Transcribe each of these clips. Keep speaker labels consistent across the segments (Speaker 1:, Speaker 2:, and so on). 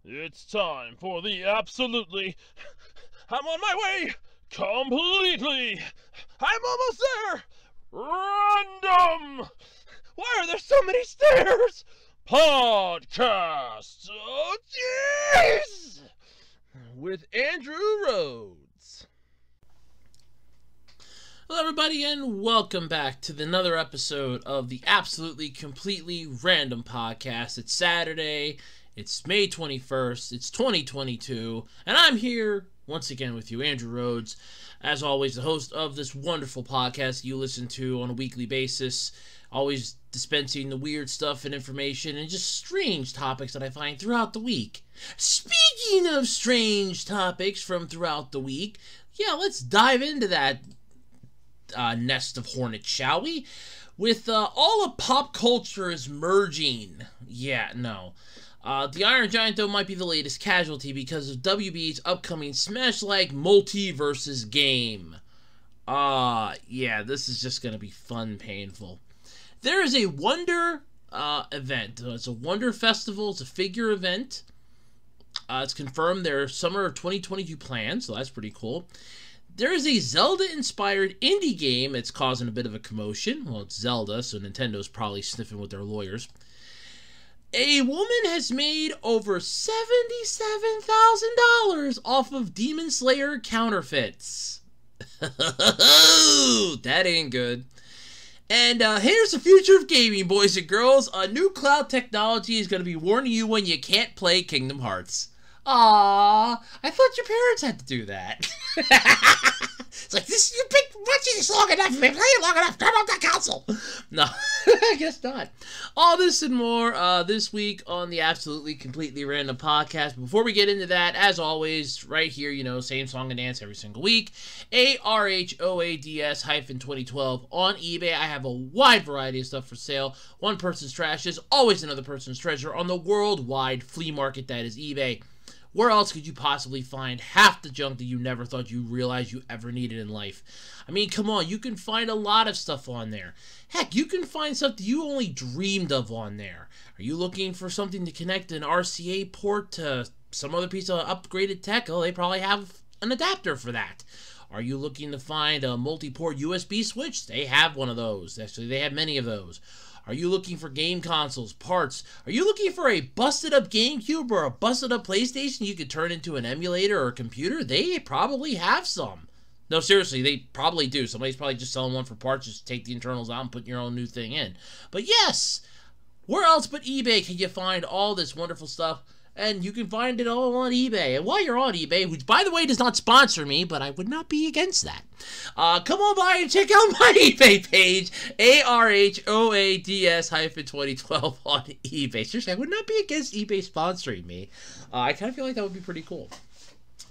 Speaker 1: It's time for the absolutely... I'm on my way! Completely! I'm almost there! Random! Why are there so many stairs? Podcast! Oh, jeez! With Andrew Rhodes.
Speaker 2: Hello everybody and welcome back to another episode of the Absolutely Completely Random Podcast. It's Saturday, it's May 21st, it's 2022, and I'm here once again with you, Andrew Rhodes, as always the host of this wonderful podcast you listen to on a weekly basis, always dispensing the weird stuff and information and just strange topics that I find throughout the week. Speaking of strange topics from throughout the week, let's dive into that nest of hornets, shall we? With all of pop culture is merging. The Iron Giant, though, might be the latest casualty because of WB's upcoming Smash-like Multiverses game. This is just going to be fun, painful. There is a Wonder event. It's a Wonder Festival. It's a figure event. It's confirmed their summer 2022 plans, so that's pretty cool. There is a Zelda-inspired indie game that's causing a bit of a commotion. Well, it's Zelda, so Nintendo's probably sniffing with their lawyers. A woman has made over $77,000 off of Demon Slayer counterfeits. That ain't good. And here's the future of gaming, boys and girls. A new cloud technology is going to be warning you when you can't play Kingdom Hearts. Aww, I thought your parents had to do that. It's like, you've been watching this long enough, you've been playing long enough, turn off that console. No, I guess not. All this and more this week on the Absolutely Completely Random Podcast. Before we get into that, as always, right here, same song and dance every single week. ARHOADS-2012 on eBay. I have a wide variety of stuff for sale. One person's trash is always another person's treasure on the worldwide flea market that is eBay. Where else could you possibly find half the junk that you never thought you realized you ever needed in life? I mean, come on, you can find a lot of stuff on there. Heck, you can find stuff that you only dreamed of on there. Are you looking for something to connect an RCA port to some other piece of upgraded tech? Oh, they probably have an adapter for that. Are you looking to find a multi-port USB switch? They have one of those. Actually, they have many of those. Are you looking for game consoles, parts? Are you looking for a busted-up GameCube or a busted-up PlayStation you could turn into an emulator or a computer? They probably have some. No, seriously, they probably do. Somebody's probably just selling one for parts, just take the internals out and put your own new thing in. But yes, where else but eBay can you find all this wonderful stuff? And you can find it all on eBay. And while you're on eBay, which, by the way, does not sponsor me, but I would not be against that. Come on by and check out my eBay page, ARHOADS-2012 on eBay. Seriously, I would not be against eBay sponsoring me. I kind of feel like that would be pretty cool.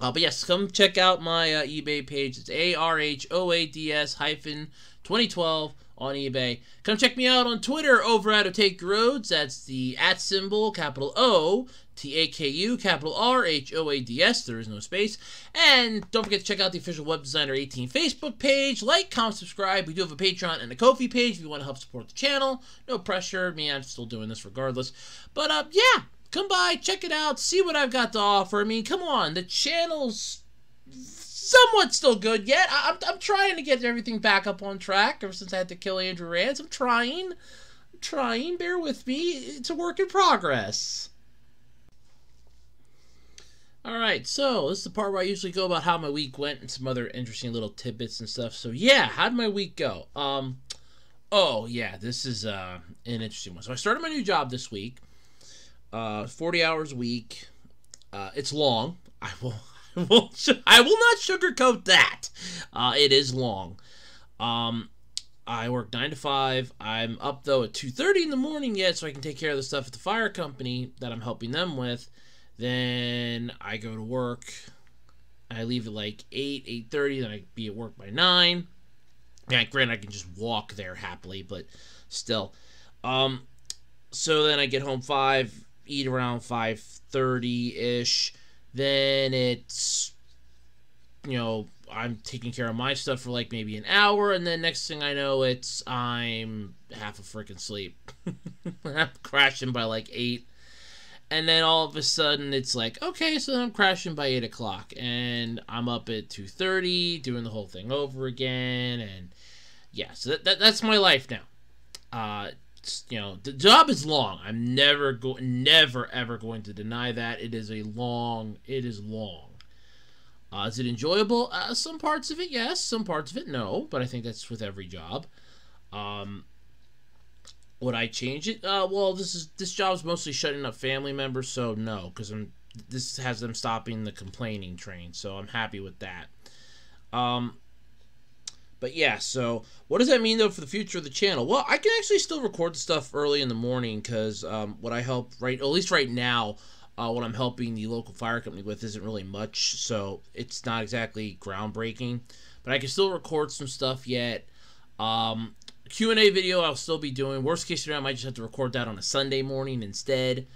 Speaker 2: But yes, come check out my eBay page. It's ARHOADS-2012 on eBay. Come check me out on Twitter over at @TakeRhodes. That's the @ capital O, TAKU, capital RHOADS. There is no space. And don't forget to check out the official Web Designer 18 Facebook page. Like, comment, subscribe. We do have a Patreon and a Ko-fi page if you want to help support the channel. No pressure. I'm still doing this regardless. But, come by, check it out, see what I've got to offer. I mean, come on, the channel's somewhat still good yet. I'm trying to get everything back up on track ever since I had to kill Andrew Rance. I'm trying. Bear with me. It's a work in progress. Alright, so this is the part where I usually go about how my week went and some other interesting little tidbits and stuff. So how did my week go? This is an interesting one. So I started my new job this week. 40 hours a week. It's long. I will not sugarcoat that. It is long. I work 9 to 5. I'm up though at 2:30 in the morning yet, so I can take care of the stuff at the fire company that I'm helping them with. Then I go to work. I leave at like 8:30. Then I be at work by 9. Yeah, granted, I can just walk there happily, but still. So then I get home 5. Eat around 5:30-ish. Then it's, I'm taking care of my stuff for like maybe an hour, and then next thing I know, I'm half a freaking sleep. I'm crashing by like 8. And then all of a sudden it's like, okay, so I'm crashing by 8 o'clock. And I'm up at 2:30 doing the whole thing over again. And yeah, so that's my life now. You know, the job is long. I'm never ever going to deny that. It is long. Is it enjoyable? Some parts of it, yes. Some parts of it, no. But I think that's with every job. Would I change it? Well, this job's mostly shutting up family members, so no, because this has them stopping the complaining train, so I'm happy with that. But yeah, so what does that mean though for the future of the channel? Well, I can actually still record the stuff early in the morning because what I help at least right now, what I'm helping the local fire company with isn't really much, so it's not exactly groundbreaking. But I can still record some stuff yet. Q&A video I'll still be doing. Worst case scenario, I might just have to record that on a Sunday morning instead.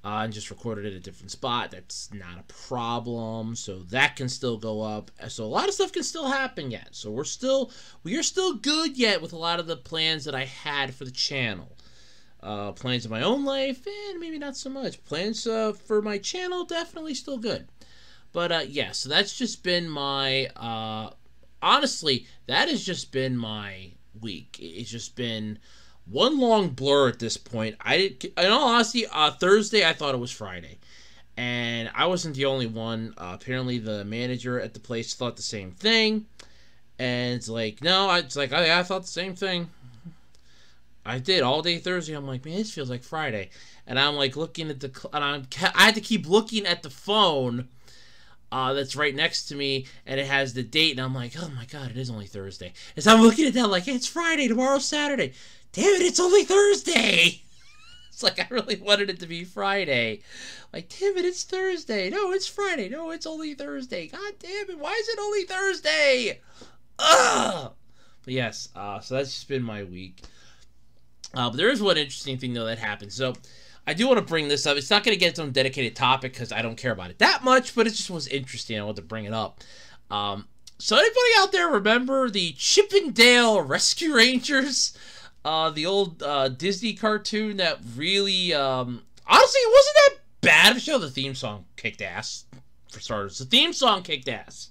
Speaker 2: And just record it at a different spot. That's not a problem. So that can still go up. So a lot of stuff can still happen yet. So we are still good yet with a lot of the plans that I had for the channel. Plans in my own life, and maybe not so much. Plans for my channel, definitely still good. But yeah, so that's just been my, honestly, that has just been my week. It's just been one long blur at this point. In all honesty, Thursday I thought it was Friday, and I wasn't the only one. Apparently, the manager at the place thought the same thing, and it's like, no, I thought the same thing. I did all day Thursday. I'm like, man, this feels like Friday, and I'm like looking at I had to keep looking at the phone. That's right next to me, and it has the date, and I'm like, oh my god, it is only Thursday. And so I'm looking at that like, hey, it's Friday, tomorrow's Saturday. Damn it, it's only Thursday. It's like I really wanted it to be Friday. Like, damn it, it's Thursday. No, it's Friday. No, it's only Thursday. God damn it, why is it only Thursday? Ugh! But yes, so that's just been my week. But there is one interesting thing, though, that happened. So I do want to bring this up. It's not going to get its own dedicated topic because I don't care about it that much, but it just was interesting. I wanted to bring it up. So anybody out there remember the Chip and Dale Rescue Rangers? The old Disney cartoon that really, honestly, it wasn't that bad of a show. The theme song kicked ass, for starters. The theme song kicked ass.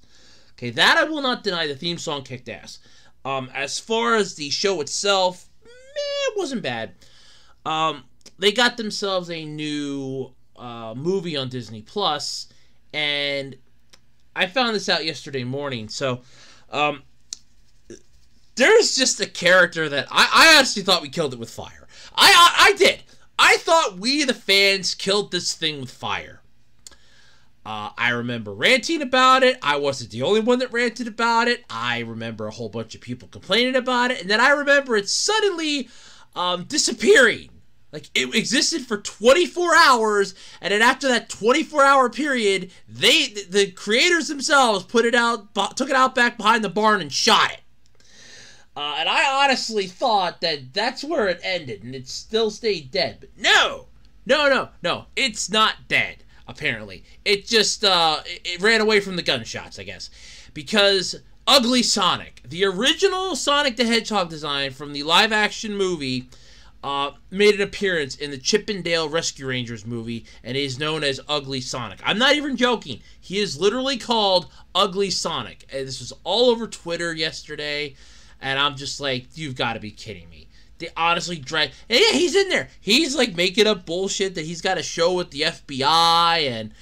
Speaker 2: Okay, that I will not deny. The theme song kicked ass. As far as the show itself, it wasn't bad. They got themselves a new movie on Disney Plus, and I found this out yesterday morning. So, there's just a character that I honestly thought we killed it with fire. I did. I thought we, the fans, killed this thing with fire. I remember ranting about it. I wasn't the only one that ranted about it. I remember a whole bunch of people complaining about it. And then I remember it suddenly disappearing. Like, it existed for 24 hours, and then after that 24-hour period, the creators themselves took it out back behind the barn and shot it. And I honestly thought that that's where it ended, and it still stayed dead. But no, it's not dead, apparently. It just, it ran away from the gunshots, I guess. Because Ugly Sonic, the original Sonic the Hedgehog design from the live-action movie, made an appearance in the Chip and Dale Rescue Rangers movie, and is known as Ugly Sonic. I'm not even joking. He is literally called Ugly Sonic. And this was all over Twitter yesterday. And I'm just like, you've got to be kidding me. They honestly drag... And yeah, he's in there. He's like making up bullshit that he's got a show with the FBI. And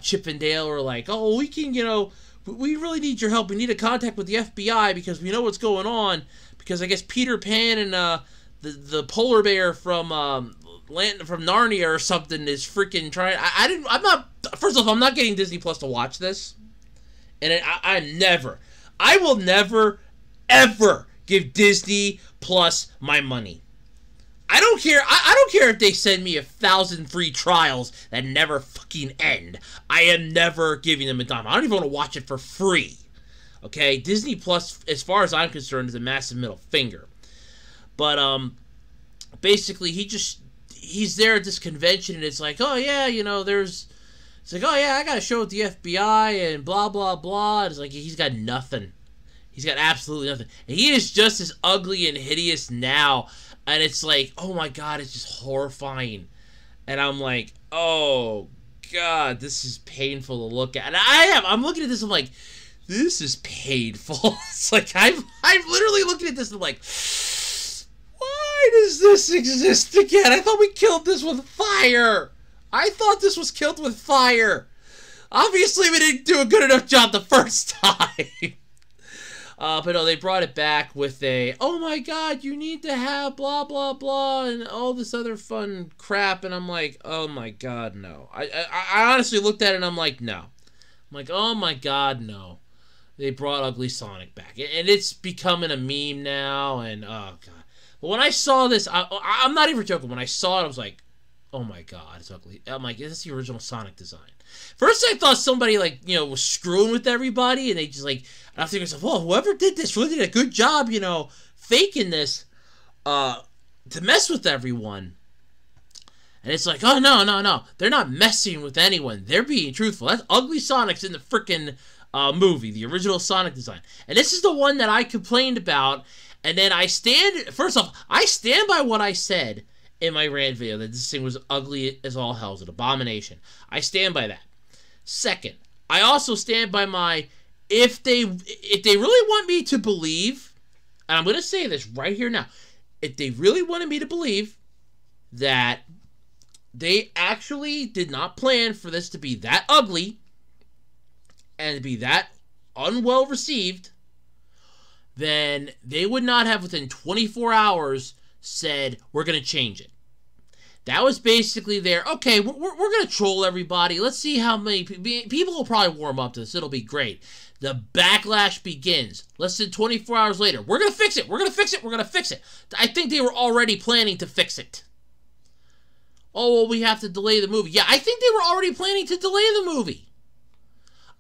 Speaker 2: Chip and Dale are like, oh, we can, we really need your help. We need a contact with the FBI because we know what's going on. Because I guess Peter Pan and the polar bear from Narnia or something is freaking trying... First off, I'm not getting Disney Plus to watch this. And I will never... ever give Disney Plus my money. I don't care. I don't care if they send me 1,000 free trials that never fucking end. I am never giving them a dime. I don't even want to watch it for free. Okay? Disney Plus, as far as I'm concerned, is a massive middle finger. But, basically, he's there at this convention, and it's like, oh, yeah, it's like, oh, yeah, I got a show with the FBI, and blah, blah, blah. And it's like, he's got nothing. He's got absolutely nothing. And he is just as ugly and hideous now. And it's like, oh my god, it's just horrifying. And I'm like, oh God, this is painful to look at. And I'm looking at this, I'm like, this is painful. It's like, I'm literally looking at this and I'm like, why does this exist again? I thought we killed this with fire. I thought this was killed with fire. Obviously, we didn't do a good enough job the first time. But no, they brought it back with a, oh my God, you need to have blah, blah, blah, and all this other fun crap. And I'm like, oh my God, no. I honestly looked at it and I'm like, no. I'm like, oh my God, no. They brought Ugly Sonic back. And it's becoming a meme now, and oh God. But when I saw this, I'm not even joking. When I saw it, I was like, oh my God, it's ugly. I'm like, is this the original Sonic design? First, I thought somebody, like, you know, was screwing with everybody, and they just, like, and I'm thinking, well, whoever did this really did a good job, you know, faking this to mess with everyone. And it's like, oh, no. They're not messing with anyone. They're being truthful. That's Ugly Sonic's in the freaking movie, the original Sonic design. And this is the one that I complained about. And then first off, I stand by what I said in my rant video, that this thing was ugly as all hell. It was an abomination. I stand by that. Second, I also stand by my, if they really want me to believe, and I'm going to say this right here now, if they really wanted me to believe that they actually did not plan for this to be that ugly and to be that unwell received, then they would not have within 24 hours said, we're going to change it. That was basically okay, we're going to troll everybody. Let's see how many people will probably warm up to this. It'll be great. The backlash begins. Less than 24 hours later. We're going to fix it. We're going to fix it. We're going to fix it. I think they were already planning to fix it. Oh, well, we have to delay the movie. Yeah, I think they were already planning to delay the movie.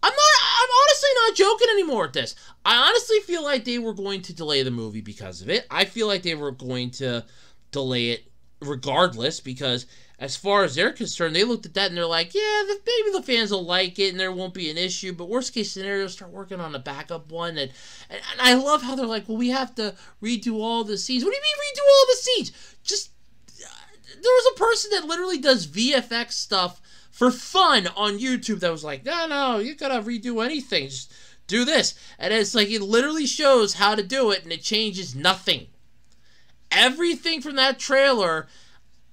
Speaker 2: I'm honestly not joking anymore with this. I honestly feel like they were going to delay the movie because of it. I feel like they were going to delay it regardless, because as far as they're concerned, they looked at that and they're like, yeah, maybe the fans will like it and there won't be an issue, but worst case scenario, start working on a backup one. And I love how they're like, well, we have to redo all the scenes. What do you mean redo all the scenes? Just, there was a person that literally does VFX stuff for fun on YouTube that was like, no, you gotta redo anything. Just do this. And it's like, it literally shows how to do it, and it changes nothing. Everything from that trailer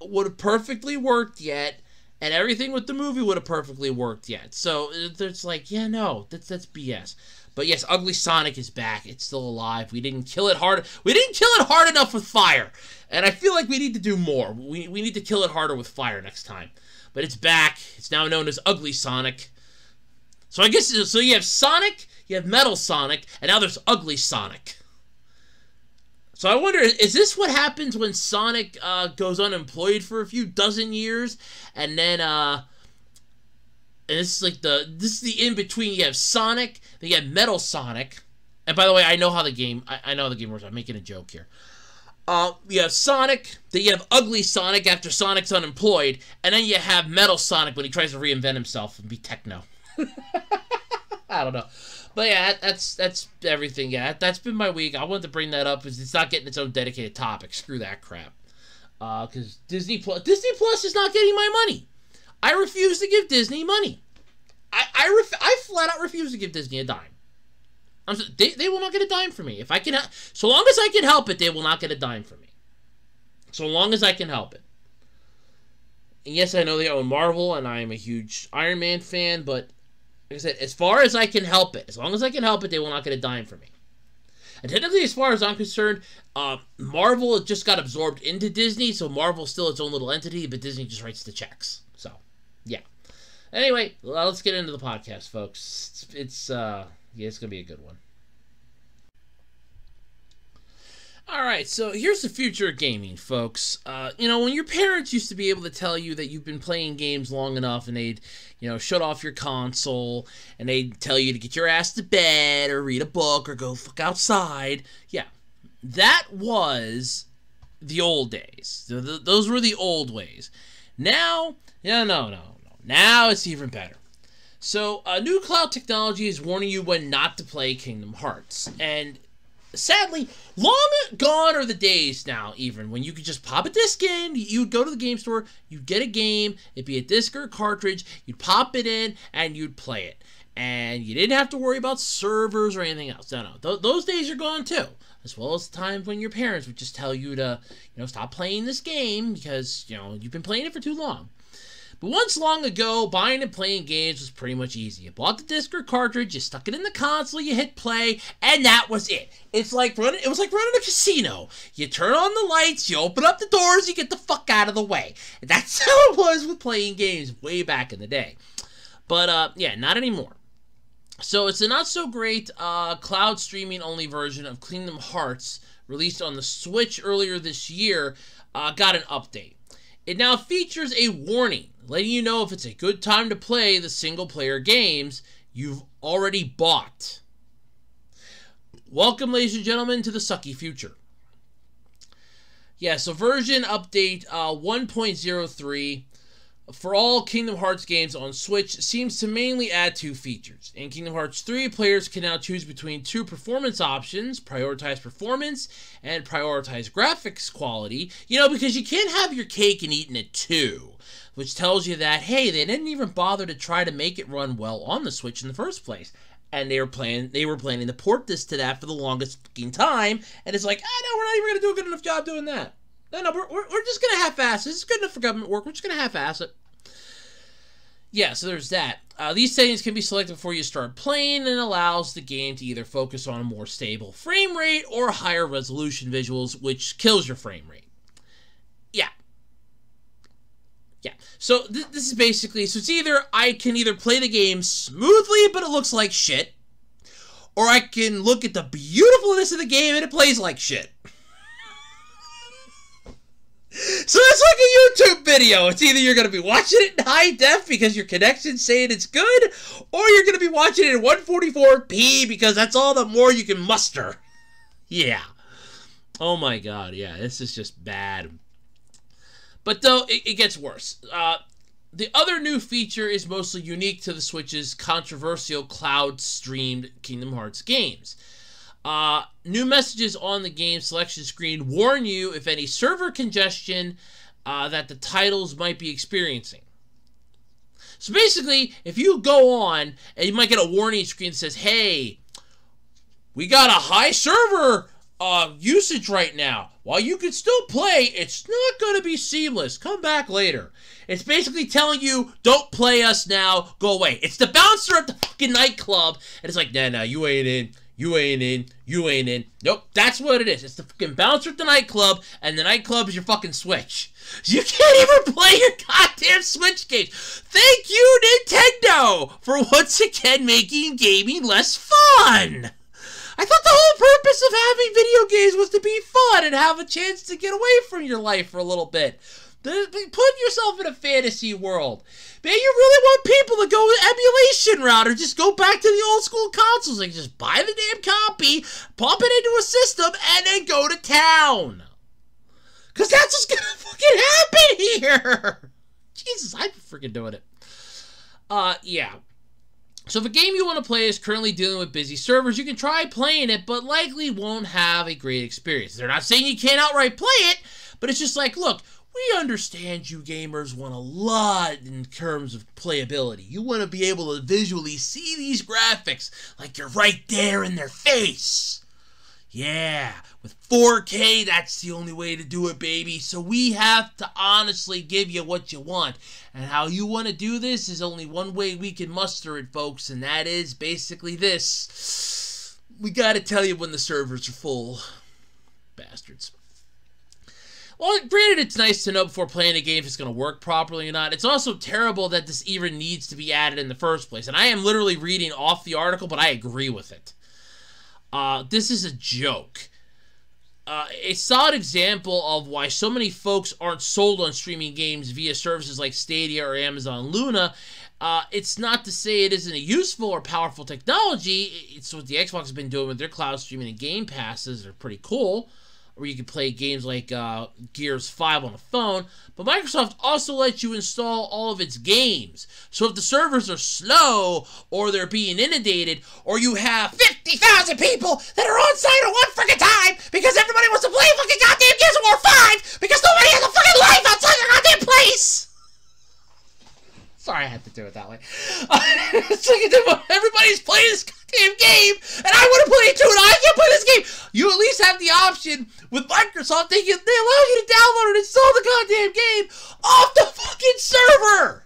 Speaker 2: would have perfectly worked yet, and everything with the movie would have perfectly worked yet. So it's like, yeah, no, that's BS. But yes, Ugly Sonic is back. It's still alive. We didn't kill it hard. We didn't kill it hard enough with fire, and I feel like we need to do more. We need to kill it harder with fire next time. But it's back. It's now known as Ugly Sonic. So I guess, so you have Sonic, you have Metal Sonic, and now there's Ugly Sonic. So I wonder, is this what happens when Sonic goes unemployed for a few dozen years, and then and this is like this is the in between. You have Sonic, then you have Metal Sonic, and by the way, I know how the game I know how the game works. I'm making a joke here. You have Sonic, then you have Ugly Sonic after Sonic's unemployed, and then you have Metal Sonic when he tries to reinvent himself and be techno. I don't know. But yeah, that's everything. Yeah, that's been my week. I wanted to bring that up because it's not getting its own dedicated topic. Screw that crap. Because Disney Plus is not getting my money. I refuse to give Disney money. I flat out refuse to give Disney a dime. They will not get a dime from me. If I can, so long as I can help it, they will not get a dime from me. So long as I can help it. And yes, I know they own Marvel, and I am a huge Iron Man fan, but like I said, as far as I can help it, as long as I can help it, they will not get a dime from me. And technically, as far as I'm concerned, Marvel just got absorbed into Disney, so Marvel's still its own little entity, but Disney just writes the checks. So, yeah. Anyway, let's get into the podcast, folks. It's going to be a good one. Alright, so here's the future of gaming, folks. When your parents used to be able to tell you that you've been playing games long enough, and they'd, shut off your console, and they'd tell you to get your ass to bed, or read a book, or go fuck outside. Yeah, that was the old days. Those were the old ways. Now, no. Now it's even better. So, new cloud technology is warning you when not to play Kingdom Hearts. And Sadly, long gone are the days now, even, when you could just pop a disc in, you'd go to the game store, you'd get a game, it'd be a disc or a cartridge, you'd pop it in, and you'd play it. And you didn't have to worry about servers or anything else. No. Those days are gone, too. As well as the times when your parents would just tell you to, stop playing this game because, you've been playing it for too long. But once long ago, buying and playing games was pretty much easy. You bought the disc or cartridge, you stuck it in the console, you hit play, and that was it. It was like running a casino. You turn on the lights, you open up the doors, you get the fuck out of the way. And that's how it was with playing games way back in the day. But, yeah, not anymore. So it's a not-so-great cloud streaming-only version of Kingdom Hearts, released on the Switch earlier this year, got an update. It now features a warning, letting you know if it's a good time to play the single-player games you've already bought. Welcome, ladies and gentlemen, to the sucky future. Yeah, so version update 1.03 for all Kingdom Hearts games on Switch seems to mainly add 2 features. In Kingdom Hearts 3, players can now choose between 2 performance options, prioritize performance and prioritize graphics quality, because you can't have your cake and eating it too, which tells you that, hey, they didn't even bother to try to make it run well on the Switch in the first place. And they were planning to port this to that for the longest fucking time, and it's like, no, we're not even going to do a good enough job doing that. No, we're just going to half-ass it. It's good enough for government work. We're just going to half-ass it. Yeah, so there's that. These settings can be selected before you start playing and allows the game to either focus on a more stable frame rate or higher resolution visuals, which kills your frame rate. Yeah. So this is basically, so it's either I can either play the game smoothly but it looks like shit, or I can look at the beautifulness of the game and it plays like shit. So it's like a YouTube video. It's either you're going to be watching it in high def because your connection's saying it's good, or you're going to be watching it in 144p because that's all the more you can muster. Yeah. Oh my god, yeah, this is just bad. But though, it gets worse. The other new feature is mostly unique to the Switch's controversial cloud-streamed Kingdom Hearts games. New messages on the game selection screen warn you if any server congestion that the titles might be experiencing. So basically, if you go on, and you might get a warning screen that says, hey, we got a high server usage right now. While you can still play, it's not going to be seamless. Come back later. It's basically telling you, don't play us now, go away. It's the bouncer at the fucking nightclub, and it's like, nah, you ain't in. You ain't in. You ain't in. Nope, that's what it is. It's the fucking bouncer at the nightclub, and the nightclub is your fucking Switch. You can't even play your goddamn Switch games. Thank you, Nintendo, for once again making gaming less fun. I thought the whole purpose of having video games was to be fun and have a chance to get away from your life for a little bit. Put yourself in a fantasy world. Man, you really want people to go the emulation route or just go back to the old school consoles and just buy the damn copy, pop it into a system, and then go to town. Because that's what's gonna fucking happen here. Jesus, I'm freaking doing it. Yeah. So if a game you want to play is currently dealing with busy servers, you can try playing it, but likely won't have a great experience. They're not saying you can't outright play it, but it's just like, look, we understand you gamers want a lot in terms of playability. You want to be able to visually see these graphics like you're right there in their face. Yeah, with 4K, that's the only way to do it, baby. So we have to honestly give you what you want. And how you want to do this is only one way we can muster it, folks, and that is basically this. We gotta tell you when the servers are full. Bastards. Well, granted, it's nice to know before playing a game if it's going to work properly or not. It's also terrible that this even needs to be added in the first place. And I am literally reading off the article, but I agree with it. This is a joke. A solid example of why so many folks aren't sold on streaming games via services like Stadia or Amazon Luna. It's not to say it isn't a useful or powerful technology. It's what the Xbox has been doing with their cloud streaming and Game Passes. They're pretty cool. Or you can play games like Gears 5 on a phone. But Microsoft also lets you install all of its games. So if the servers are slow, or they're being inundated, or you have 50,000 people that are on site at one game, and I want to play it too, and I can't play this game. You at least have the option with Microsoft. They allow you to download and install the goddamn game off the fucking server.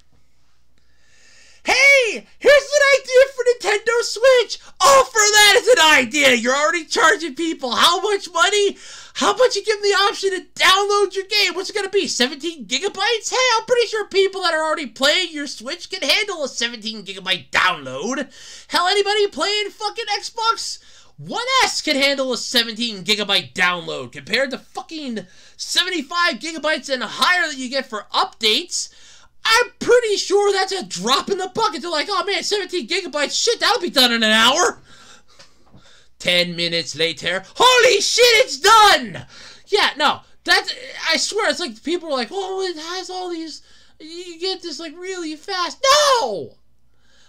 Speaker 2: Hey, here's an idea for Nintendo Switch. Offer that as an idea. You're already charging people how much money? How about you give them the option to download your game? What's it going to be, 17 gigabytes? Hey, I'm pretty sure people that are already playing your Switch can handle a 17 gigabyte download. Hell, anybody playing fucking Xbox One S can handle a 17 gigabyte download compared to fucking 75 gigabytes and higher that you get for updates. I'm pretty sure that's a drop in the bucket. They're like, oh man, 17 gigabytes, shit, that'll be done in an hour. 10 minutes later, holy shit, it's done! Yeah, no, that's, I swear, it's like people are like, oh, it has all these, you get this like really fast. No!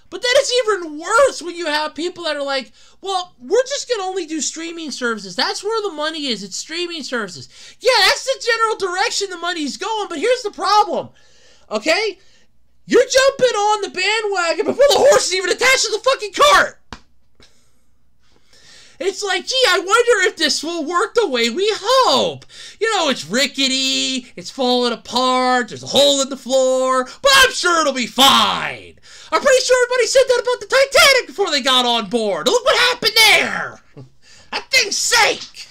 Speaker 2: But then it's even worse when you have people that are like, well, we're just going to only do streaming services. That's where the money is. It's streaming services. Yeah, that's the general direction the money's going, but here's the problem. Okay? You're jumping on the bandwagon before the horse is even attached to the fucking cart. It's like, gee, I wonder if this will work the way we hope. You know, it's rickety, it's falling apart, there's a hole in the floor, but I'm sure it'll be fine. I'm pretty sure everybody said that about the Titanic before they got on board. Look what happened there. That thing sank.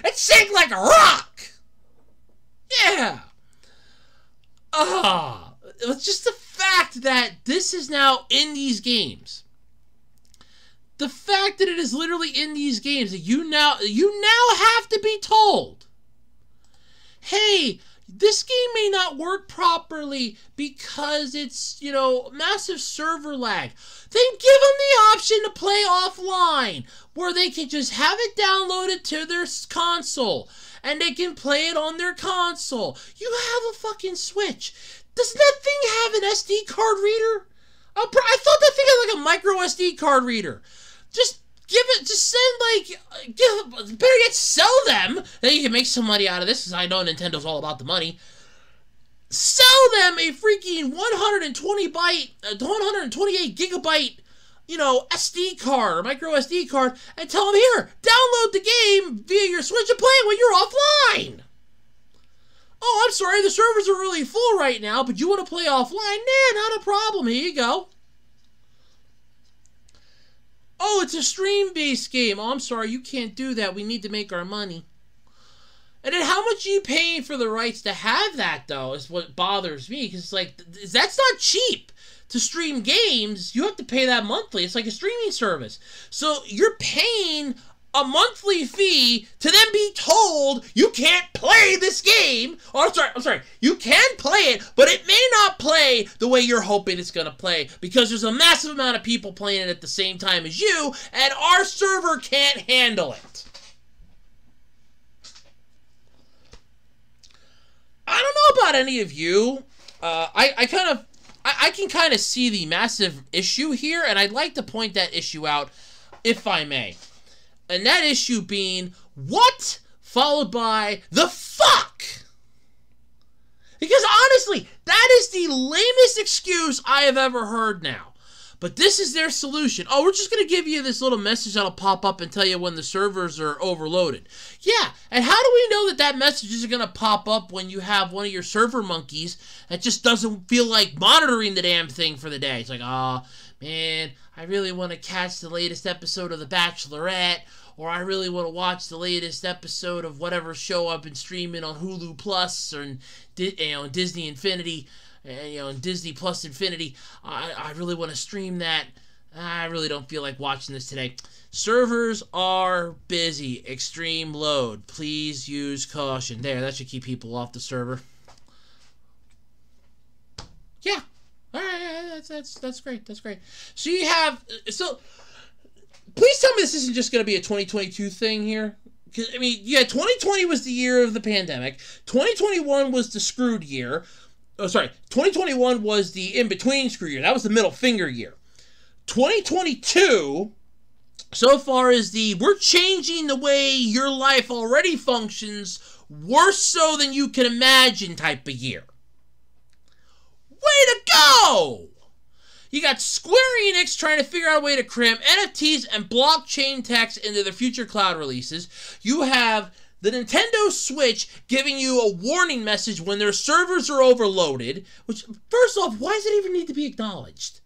Speaker 2: It sank like a rock. Yeah. It's just the fact that this is now in these games. The fact that it is literally in these games that you now have to be told, hey, this game may not work properly because it's, you know, massive server lag. Then give them the option to play offline, where they can just have it downloaded to their console, and they can play it on their console. You have a fucking Switch. Doesn't that thing have an SD card reader? I thought that thing had like a micro SD card reader. Just give it, just send like, better yet, sell them. Then you can make some money out of this, because I know Nintendo's all about the money. Sell them a freaking 128 gigabyte, you know, SD card, or micro SD card, and tell them, here, download the game via your Switch and play it when you're offline. Oh, I'm sorry, the servers are really full right now, but you want to play offline? Nah, not a problem, here you go. Oh, it's a stream-based game. Oh, I'm sorry, you can't do that. We need to make our money. And then how much are you paying for the rights to have that, though, is what bothers me. Because, like, that's not cheap. To stream games, you have to pay that monthly. It's like a streaming service. So you're paying a monthly fee to then be told you can't play this game. Oh, I'm sorry. You can play it, but it may not play the way you're hoping it's going to play, because there's a massive amount of people playing it at the same time as you, and our server can't handle it. I don't know about any of you. I can kind of see the massive issue here, and I'd like to point that issue out, if I may. And that issue being, what? Followed by, the fuck? Because honestly, that is the lamest excuse I have ever heard now. But this is their solution. Oh, we're just going to give you this little message that'll pop up and tell you when the servers are overloaded. Yeah, and how do we know that that message isn't going to pop up when you have one of your server monkeys that just doesn't feel like monitoring the damn thing for the day? It's like, oh, man, I really want to catch the latest episode of The Bachelorette, or I really want to watch the latest episode of whatever show I've been streaming on Hulu Plus or Disney Infinity, and Disney Plus Infinity. I really want to stream that. I really don't feel like watching this today. Servers are busy. Extreme load. Please use caution. There, that should keep people off the server. Yeah. All right, that's great. That's great. So you have please tell me this isn't just going to be a 2022 thing here. Because I mean, yeah, 2020 was the year of the pandemic. 2021 was the screwed year. Oh, sorry. 2021 was the in-between screw year. That was the middle finger year. 2022, so far, is the we're changing the way your life already functions worse so than you can imagine type of year. Way to go! You got Square Enix trying to figure out a way to cram NFTs and blockchain text into their future cloud releases. You have the Nintendo Switch giving you a warning message when their servers are overloaded, which, first off, why does it even need to be acknowledged?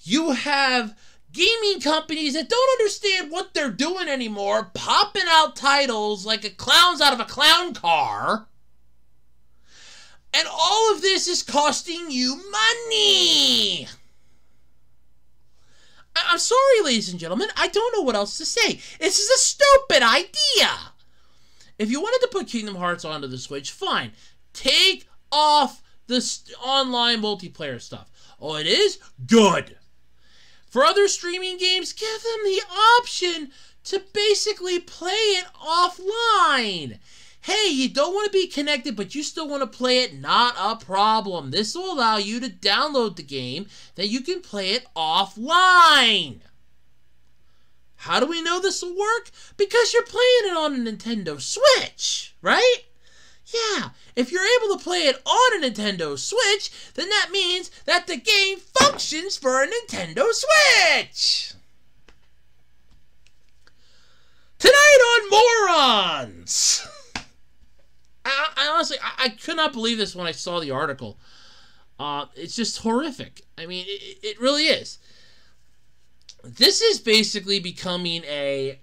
Speaker 2: You have gaming companies that don't understand what they're doing anymore, popping out titles like a clown's out of a clown car. And all of this is costing you money. I'm sorry, ladies and gentlemen. I don't know what else to say. This is a stupid idea. If you wanted to put Kingdom Hearts onto the Switch, fine. Take off the online multiplayer stuff. Oh, it is? Good. For other streaming games, give them the option to basically play it offline. Hey, you don't want to be connected, but you still want to play it? Not a problem. This will allow you to download the game, that you can play it offline. How do we know this will work? Because you're playing it on a Nintendo Switch, right? Yeah, if you're able to play it on a Nintendo Switch, then that means that the game functions for a Nintendo Switch. Tonight on Morons! I honestly, I could not believe this when I saw the article. It's just horrific. I mean, it really is. This is basically becoming a...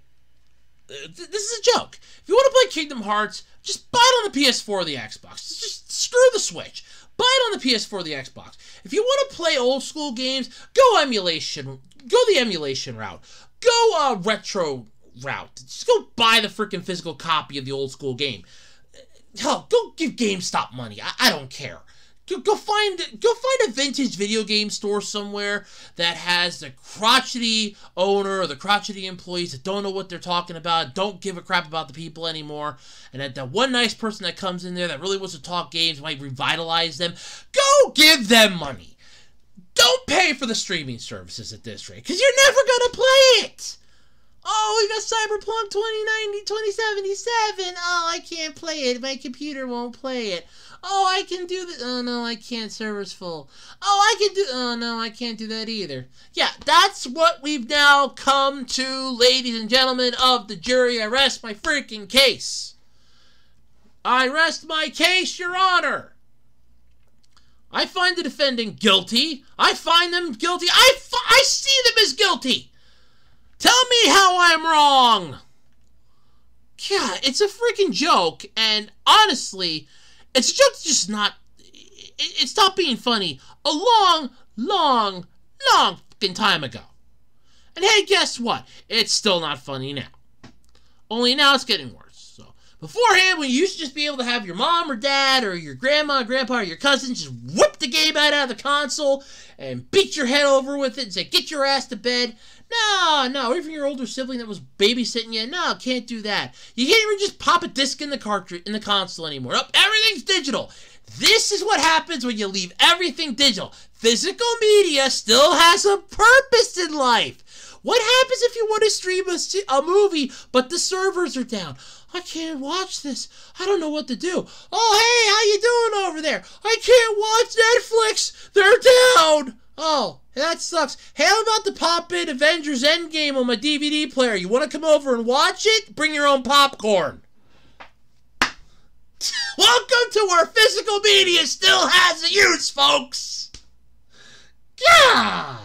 Speaker 2: This is a joke. If you want to play Kingdom Hearts, just buy it on the PS4 or the Xbox. Just screw the Switch. Buy it on the PS4 or the Xbox. If you want to play old school games, go emulation. Go the emulation route. Go retro route. Just go buy the freaking physical copy of the old school game. Hell, go give GameStop money. I don't care. Go find a vintage video game store somewhere that has the crotchety owner or the crotchety employees that don't know what they're talking about, don't give a crap about the people anymore, and that one nice person that comes in there that really wants to talk games might revitalize them. Go give them money. Don't pay for the streaming services at this rate, because you're never going to play it. Oh, we got Cyberpunk 2077. Oh, I can't play it. My computer won't play it. Oh, I can do this. Oh, no, I can't. Server's full. Oh, I can do... Oh, no, I can't do that either. Yeah, that's what we've now come to, ladies and gentlemen of the jury. I rest my freaking case. I rest my case, Your Honor. I find the defendant guilty. I find them guilty. I see them as guilty. Tell me how I'm wrong. Yeah, it's a freaking joke, and honestly, it's a joke that's just not... It stopped being funny a long fucking time ago. And hey, guess what? It's still not funny now. Only now it's getting worse. So, beforehand, when you used to just be able to have your mom or dad or your grandma, grandpa, or your cousin just whip the game out of the console and beat your head over with it and say, get your ass to bed... No, or even your older sibling that was babysitting you. No, can't do that. You can't even just pop a disc in the cartridge in the console anymore. Nope, everything's digital. This is what happens when you leave everything digital. Physical media still has a purpose in life. What happens if you want to stream a movie, but the servers are down? I can't watch this. I don't know what to do. Oh, hey, how you doing over there? I can't watch Netflix. They're down. Oh, that sucks. Hey, I'm about to pop in Avengers Endgame on my DVD player. You want to come over and watch it? Bring your own popcorn. Welcome to where physical media still has a use, folks. God.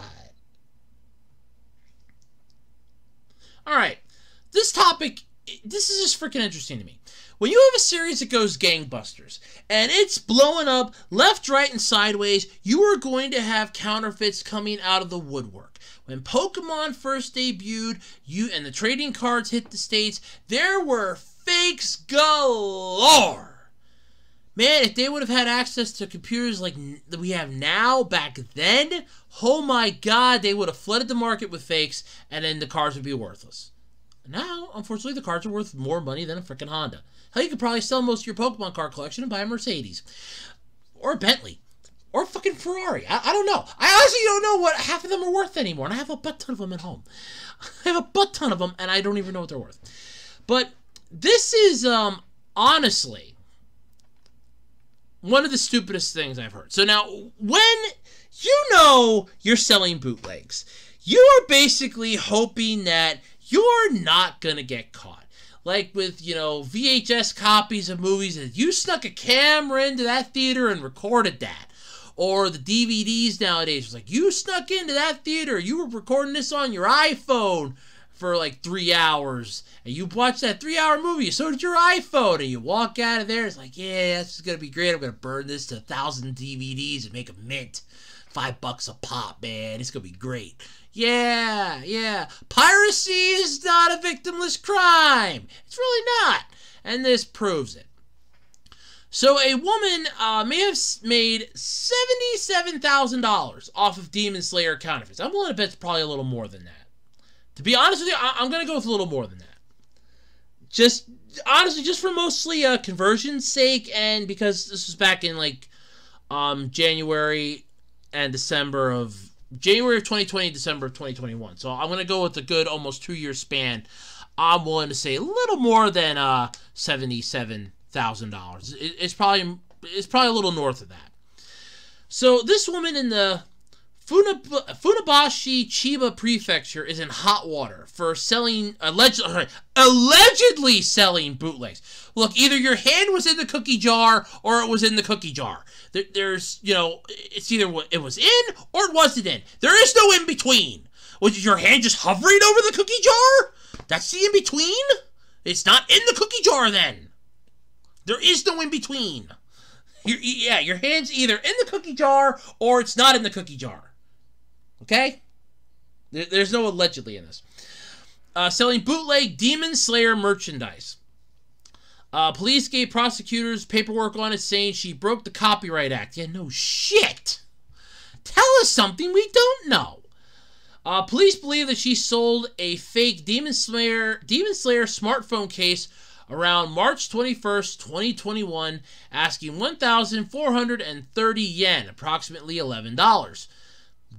Speaker 2: Alright, this topic, this is just freaking interesting to me. When you have a series that goes gangbusters, and it's blowing up left, right, and sideways, you are going to have counterfeits coming out of the woodwork. When Pokemon first debuted, and the trading cards hit the States, there were fakes galore. Man, if they would have had access to computers like we have now back then, oh my god, they would have flooded the market with fakes, and then the cards would be worthless. Now, unfortunately, the cards are worth more money than a freaking Honda. Hell, you could probably sell most of your Pokemon card collection and buy a Mercedes. Or a Bentley. Or a fucking Ferrari. I don't know. I honestly don't know what half of them are worth anymore. And I have a butt ton of them at home. I have a butt ton of them, and I don't even know what they're worth. But this is, honestly, one of the stupidest things I've heard. So now, when you know you're selling bootlegs. You are basically hoping that you're not going to get caught. Like with, you know, VHS copies of movies, that you snuck a camera into that theater and recorded that. Or the DVDs nowadays, it's like, you snuck into that theater, you were recording this on your iPhone for like 3 hours, and you watched that 3-hour movie, so did your iPhone, and you walk out of there, it's like, yeah, this is going to be great, I'm going to burn this to 1,000 DVDs and make a mint. $5 a pop, man, it's going to be great. Yeah. Piracy is not a victimless crime. It's really not. And this proves it. So a woman may have made $77,000 off of Demon Slayer counterfeits. I'm willing to bet it's probably a little more than that. To be honest with you, I'm going to go with a little more than that. Honestly, just for mostly conversion's sake, and because this was back in like January and December of 2020, December of 2021. So I'm going to go with a good almost 2-year span. I'm willing to say a little more than $77,000. It's probably a little north of that. So this woman in the Funabashi Chiba Prefecture is in hot water for allegedly selling bootlegs. Look, either your hand was in the cookie jar or it was in the cookie jar. There's, you know, it's either it was in or it wasn't in. There is no in between. Was your hand just hovering over the cookie jar? That's the in between? It's not in the cookie jar then. There is no in between. Your hand's either in the cookie jar or it's not in the cookie jar. Okay? There's no allegedly in this. Selling bootleg Demon Slayer merchandise. Police gave prosecutors paperwork on it saying she broke the Copyright Act. Yeah, no shit. Tell us something we don't know. Police believe that she sold a fake Demon Slayer smartphone case around March 21st, 2021, asking 1,430 yen, approximately $11.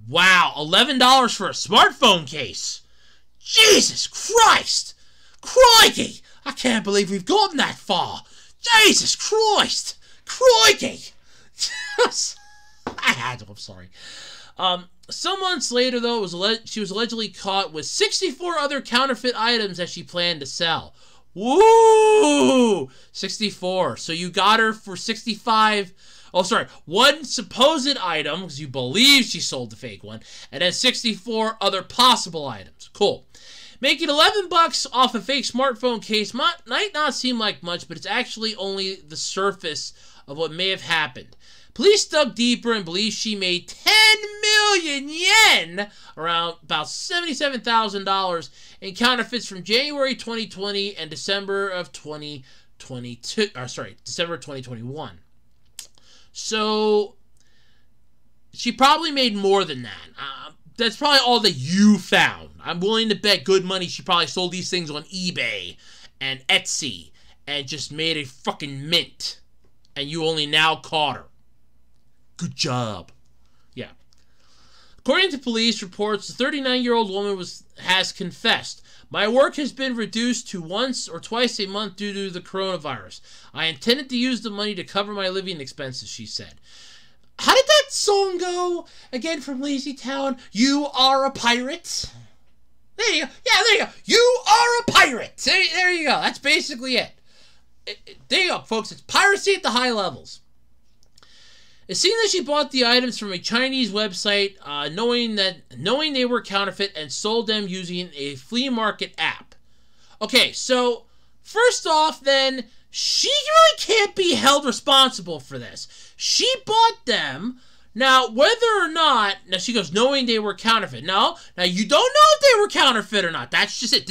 Speaker 2: Wow, $11 for a smartphone case. Jesus Christ! Crikey! I can't believe we've gotten that far. Jesus Christ! Crikey! I had to, I'm sorry. Some months later, though, she was allegedly caught with 64 other counterfeit items that she planned to sell. Woo! 64. So you got her for 65. Oh, sorry. One supposed item, because you believe she sold the fake one, and then 64 other possible items. Cool. Making $11 off a fake smartphone case might not seem like much, but it's actually only the surface of what may have happened. Police dug deeper and believe she made 10 million yen, around about $77,000, in counterfeits from January 2020 and December of 2021. So she probably made more than that. That's probably all that you found. I'm willing to bet good money she probably sold these things on eBay and Etsy and just made a fucking mint. And you only now caught her. Good job. Yeah. According to police reports, the 39-year-old woman has confessed. My work has been reduced to once or twice a month due to the coronavirus. I intended to use the money to cover my living expenses, she said. How did that song go? Again from Lazy Town. You are a pirate. There you go. Yeah, there you go. You are a pirate. There you go. That's basically it. There you go, folks. It's piracy at the high levels. It seemed that she bought the items from a Chinese website, knowing they were counterfeit, and sold them using a flea market app. Okay, so first off, then, she really can't be held responsible for this. She bought them. Now, whether or not, now she goes, knowing they were counterfeit. Now you don't know if they were counterfeit or not. That's just it.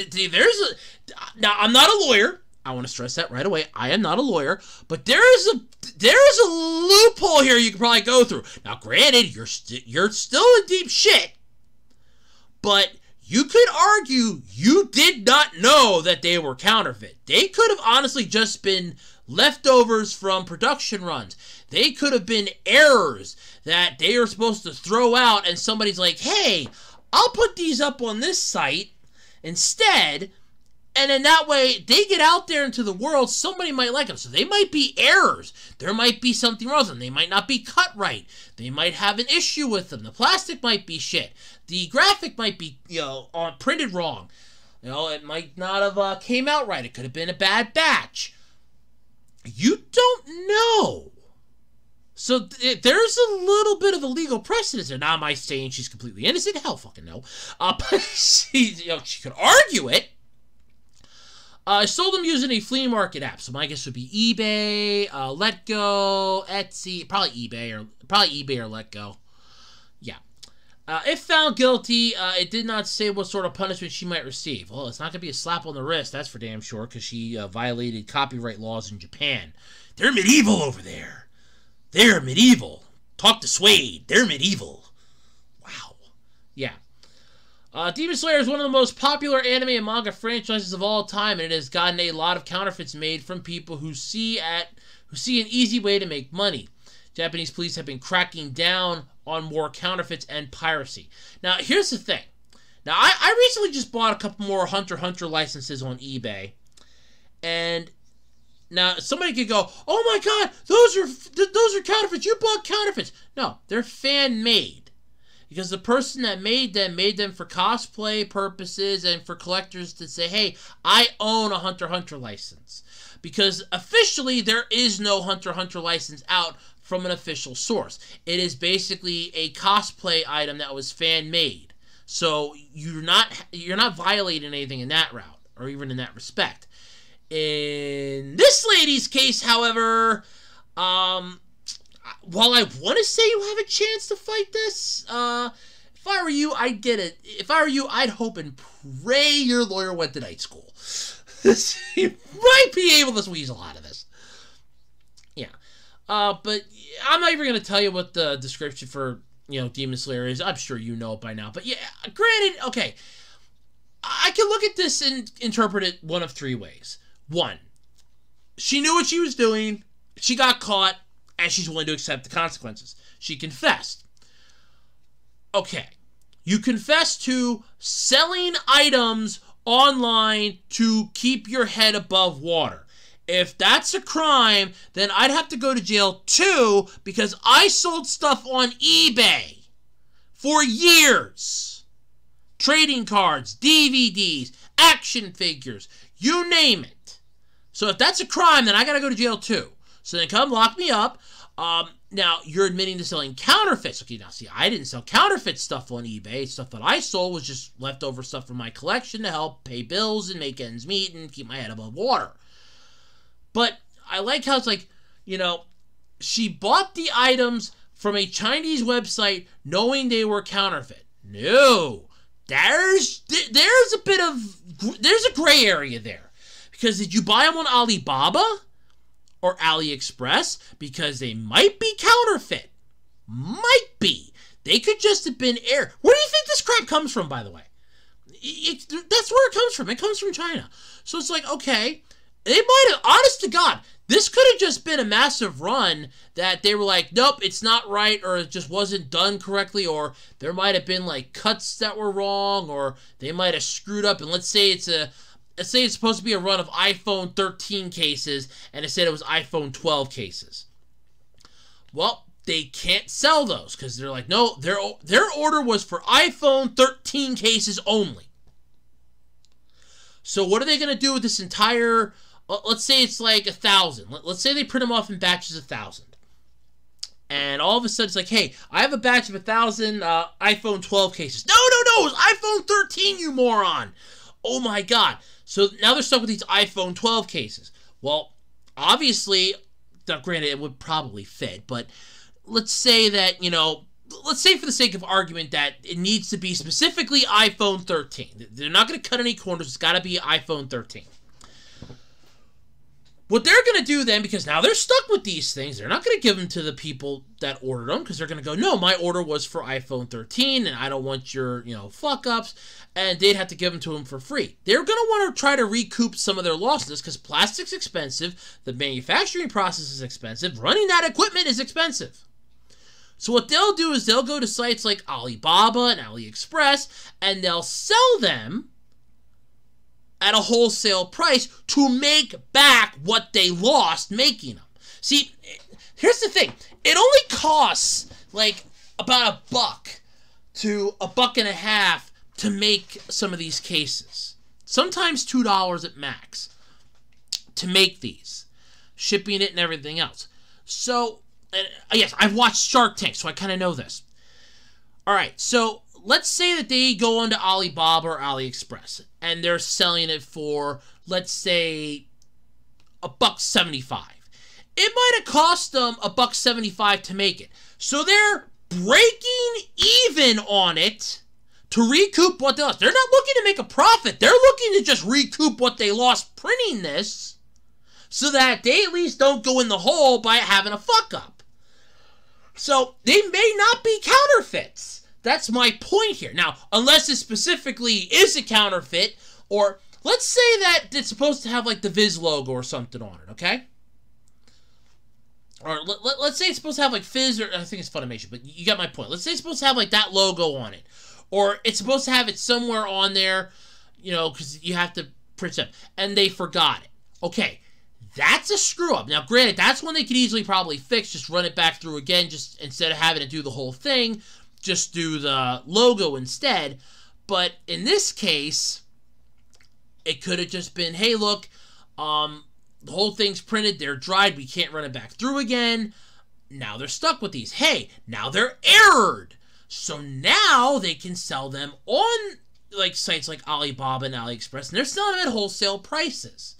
Speaker 2: Now, I'm not a lawyer. I want to stress that right away. I am not a lawyer, but there is a loophole here you can probably go through. Now, granted, you're still in deep shit, but you could argue you did not know that they were counterfeit. They could have honestly just been leftovers from production runs. They could have been errors that they were supposed to throw out, and somebody's like, hey, I'll put these up on this site instead, And then that way, they get out there into the world, somebody might like them. So they might be errors. There might be something wrong with them. They might not be cut right. They might have an issue with them. The plastic might be shit. The graphic might be, printed wrong. It might not have came out right. It could have been a bad batch. You don't know. So there's a little bit of a legal precedent there. Now, am I saying she's completely innocent? Hell fucking no. But she could argue it. I sold them using a flea market app. So my guess would be eBay, Letgo, Etsy, probably eBay or Letgo. Yeah. If found guilty, it did not say what sort of punishment she might receive. Well, it's not going to be a slap on the wrist, that's for damn sure, because she violated copyright laws in Japan. They're medieval over there. They're medieval. Talk to Suede. They're medieval. Wow. Yeah. Demon Slayer is one of the most popular anime and manga franchises of all time, and it has gotten a lot of counterfeits made from people who see an easy way to make money. Japanese police have been cracking down on more counterfeits and piracy. Now, here's the thing. Now, I recently just bought a couple more Hunter x Hunter licenses on eBay, and now somebody could go, "Oh my God, those are counterfeits. You bought counterfeits." No, they're fan-made. Because the person that made them for cosplay purposes and for collectors to say, hey, I own a Hunter x Hunter license. Because officially, there is no Hunter x Hunter license out from an official source. It is basically a cosplay item that was fan-made. So you're not violating anything in that route, or even in that respect. In this lady's case, however, while I want to say you have a chance to fight this, if I were you, I'd get it. If I were you, I'd hope and pray your lawyer went to night school. You might be able to squeeze a lot of this. Yeah. But I'm not even going to tell you what the description for, Demon Slayer is. I'm sure you know it by now. But yeah, granted, okay. I can look at this and interpret it one of three ways. One, she knew what she was doing. She got caught. And she's willing to accept the consequences. She confessed. Okay. You confess to selling items online to keep your head above water. If that's a crime, then I'd have to go to jail too, because I sold stuff on eBay for years. Trading cards, DVDs, action figures, you name it. So if that's a crime, then I gotta go to jail too. So then come lock me up. Now, you're admitting to selling counterfeits. Okay, now see, I didn't sell counterfeit stuff on eBay. Stuff that I sold was just leftover stuff from my collection to help pay bills and make ends meet and keep my head above water. But I like how it's like, she bought the items from a Chinese website knowing they were counterfeit. No, there's a gray area there. Because did you buy them on Alibaba or AliExpress? Because they might be counterfeit. Might be. They could just have been air. Where do you think this crap comes from, by the way? That's where it comes from. It comes from China. So it's like, okay, they might have, honest to God, this could have just been a massive run that they were like, nope, it's not right, or it just wasn't done correctly, or there might have been like cuts that were wrong, or they might have screwed up, and let's say it's supposed to be a run of iPhone 13 cases, and it said it was iPhone 12 cases. Well, they can't sell those, because they're like, no, their order was for iPhone 13 cases only. So what are they going to do with this entire, let's say it's like 1,000. Let's say they print them off in batches of 1,000. And all of a sudden it's like, hey, I have a batch of 1,000 iPhone 12 cases. No, it was iPhone 13, you moron. Oh my God. So now they're stuck with these iPhone 12 cases. Well, obviously, now granted, it would probably fit, but let's say that, let's say for the sake of argument that it needs to be specifically iPhone 13. They're not going to cut any corners. It's got to be iPhone 13. What they're going to do then, because now they're stuck with these things, they're not going to give them to the people that ordered them, because they're going to go, no, my order was for iPhone 13, and I don't want your, fuck-ups, and they'd have to give them to them for free. They're going to want to try to recoup some of their losses, because plastic's expensive, the manufacturing process is expensive, running that equipment is expensive. So what they'll do is they'll go to sites like Alibaba and AliExpress, and they'll sell them at a wholesale price to make back what they lost making them. See, here's the thing. It only costs like about $1 to $1.50 to make some of these cases. Sometimes $2 at max to make these. Shipping it and everything else. So, yes, I've watched Shark Tank, so I kind of know this. Alright, so let's say that they go onto Alibaba or AliExpress and they're selling it for, let's say, $1.75. It might have cost them $1.75 to make it. So they're breaking even on it to recoup what they lost. They're not looking to make a profit. They're looking to just recoup what they lost printing this so that they at least don't go in the hole by having a fuck up. So they may not be counterfeits. That's my point here. Now, unless it specifically is a counterfeit, or let's say that it's supposed to have like the Viz logo or something on it, okay? Or let's say it's supposed to have like Fizz, or I think it's Funimation, but you got my point. Let's say it's supposed to have like that logo on it. Or it's supposed to have it somewhere on there, you know, because you have to print it, and they forgot it. Okay, that's a screw up. Now, granted, that's one they could easily probably fix. Just run it back through again, just instead of having to do the whole thing, just do the logo instead. But in this case, it could have just been, hey, look, the whole thing's printed, they're dried, we can't run it back through again. Now they're stuck with these. Hey, now they're errored. So now they can sell them on like sites like Alibaba and AliExpress, and they're selling them at wholesale prices.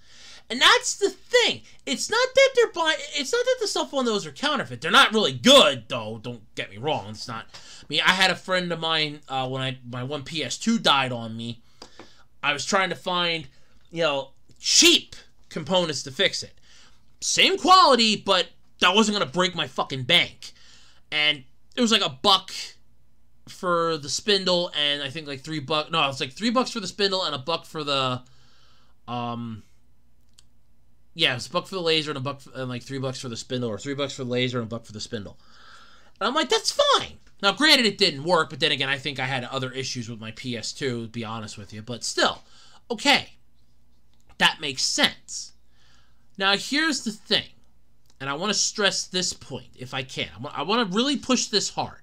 Speaker 2: And that's the thing. It's not that they're buying, it's not that the stuff on those are counterfeit. They're not really good, though, don't get me wrong. It's not, I mean, I had a friend of mine, when my one PS2 died on me, I was trying to find, you know, cheap components to fix it. Same quality, but that wasn't going to break my fucking bank. And it was like $1 for the spindle, and I think like $3. No, it was like $3 for the spindle and $1 for the, yeah, it was $1 for the laser and and like $3 for the spindle, or $3 for the laser and $1 for the spindle. And I'm like, that's fine. Now, granted, it didn't work, but then again, I think I had other issues with my PS2, to be honest with you. But still, okay, that makes sense. Now, here's the thing, and I want to stress this point, if I can. I want to really push this hard.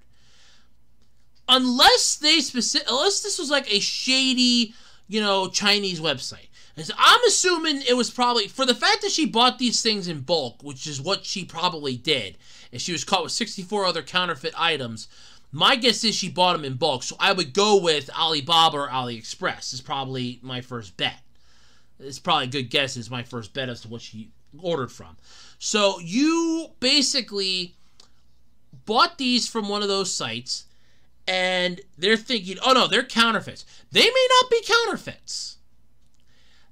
Speaker 2: Unless this was like a shady, you know, Chinese website. And so I'm assuming it was probably, for the fact that she bought these things in bulk, which is what she probably did, and she was caught with 64 other counterfeit items, my guess is she bought them in bulk. So I would go with Alibaba or AliExpress is probably my first bet. It's probably a good guess. It's my first bet as to what she ordered from. So you basically bought these from one of those sites, and they're thinking, oh no, they're counterfeits. They may not be counterfeits.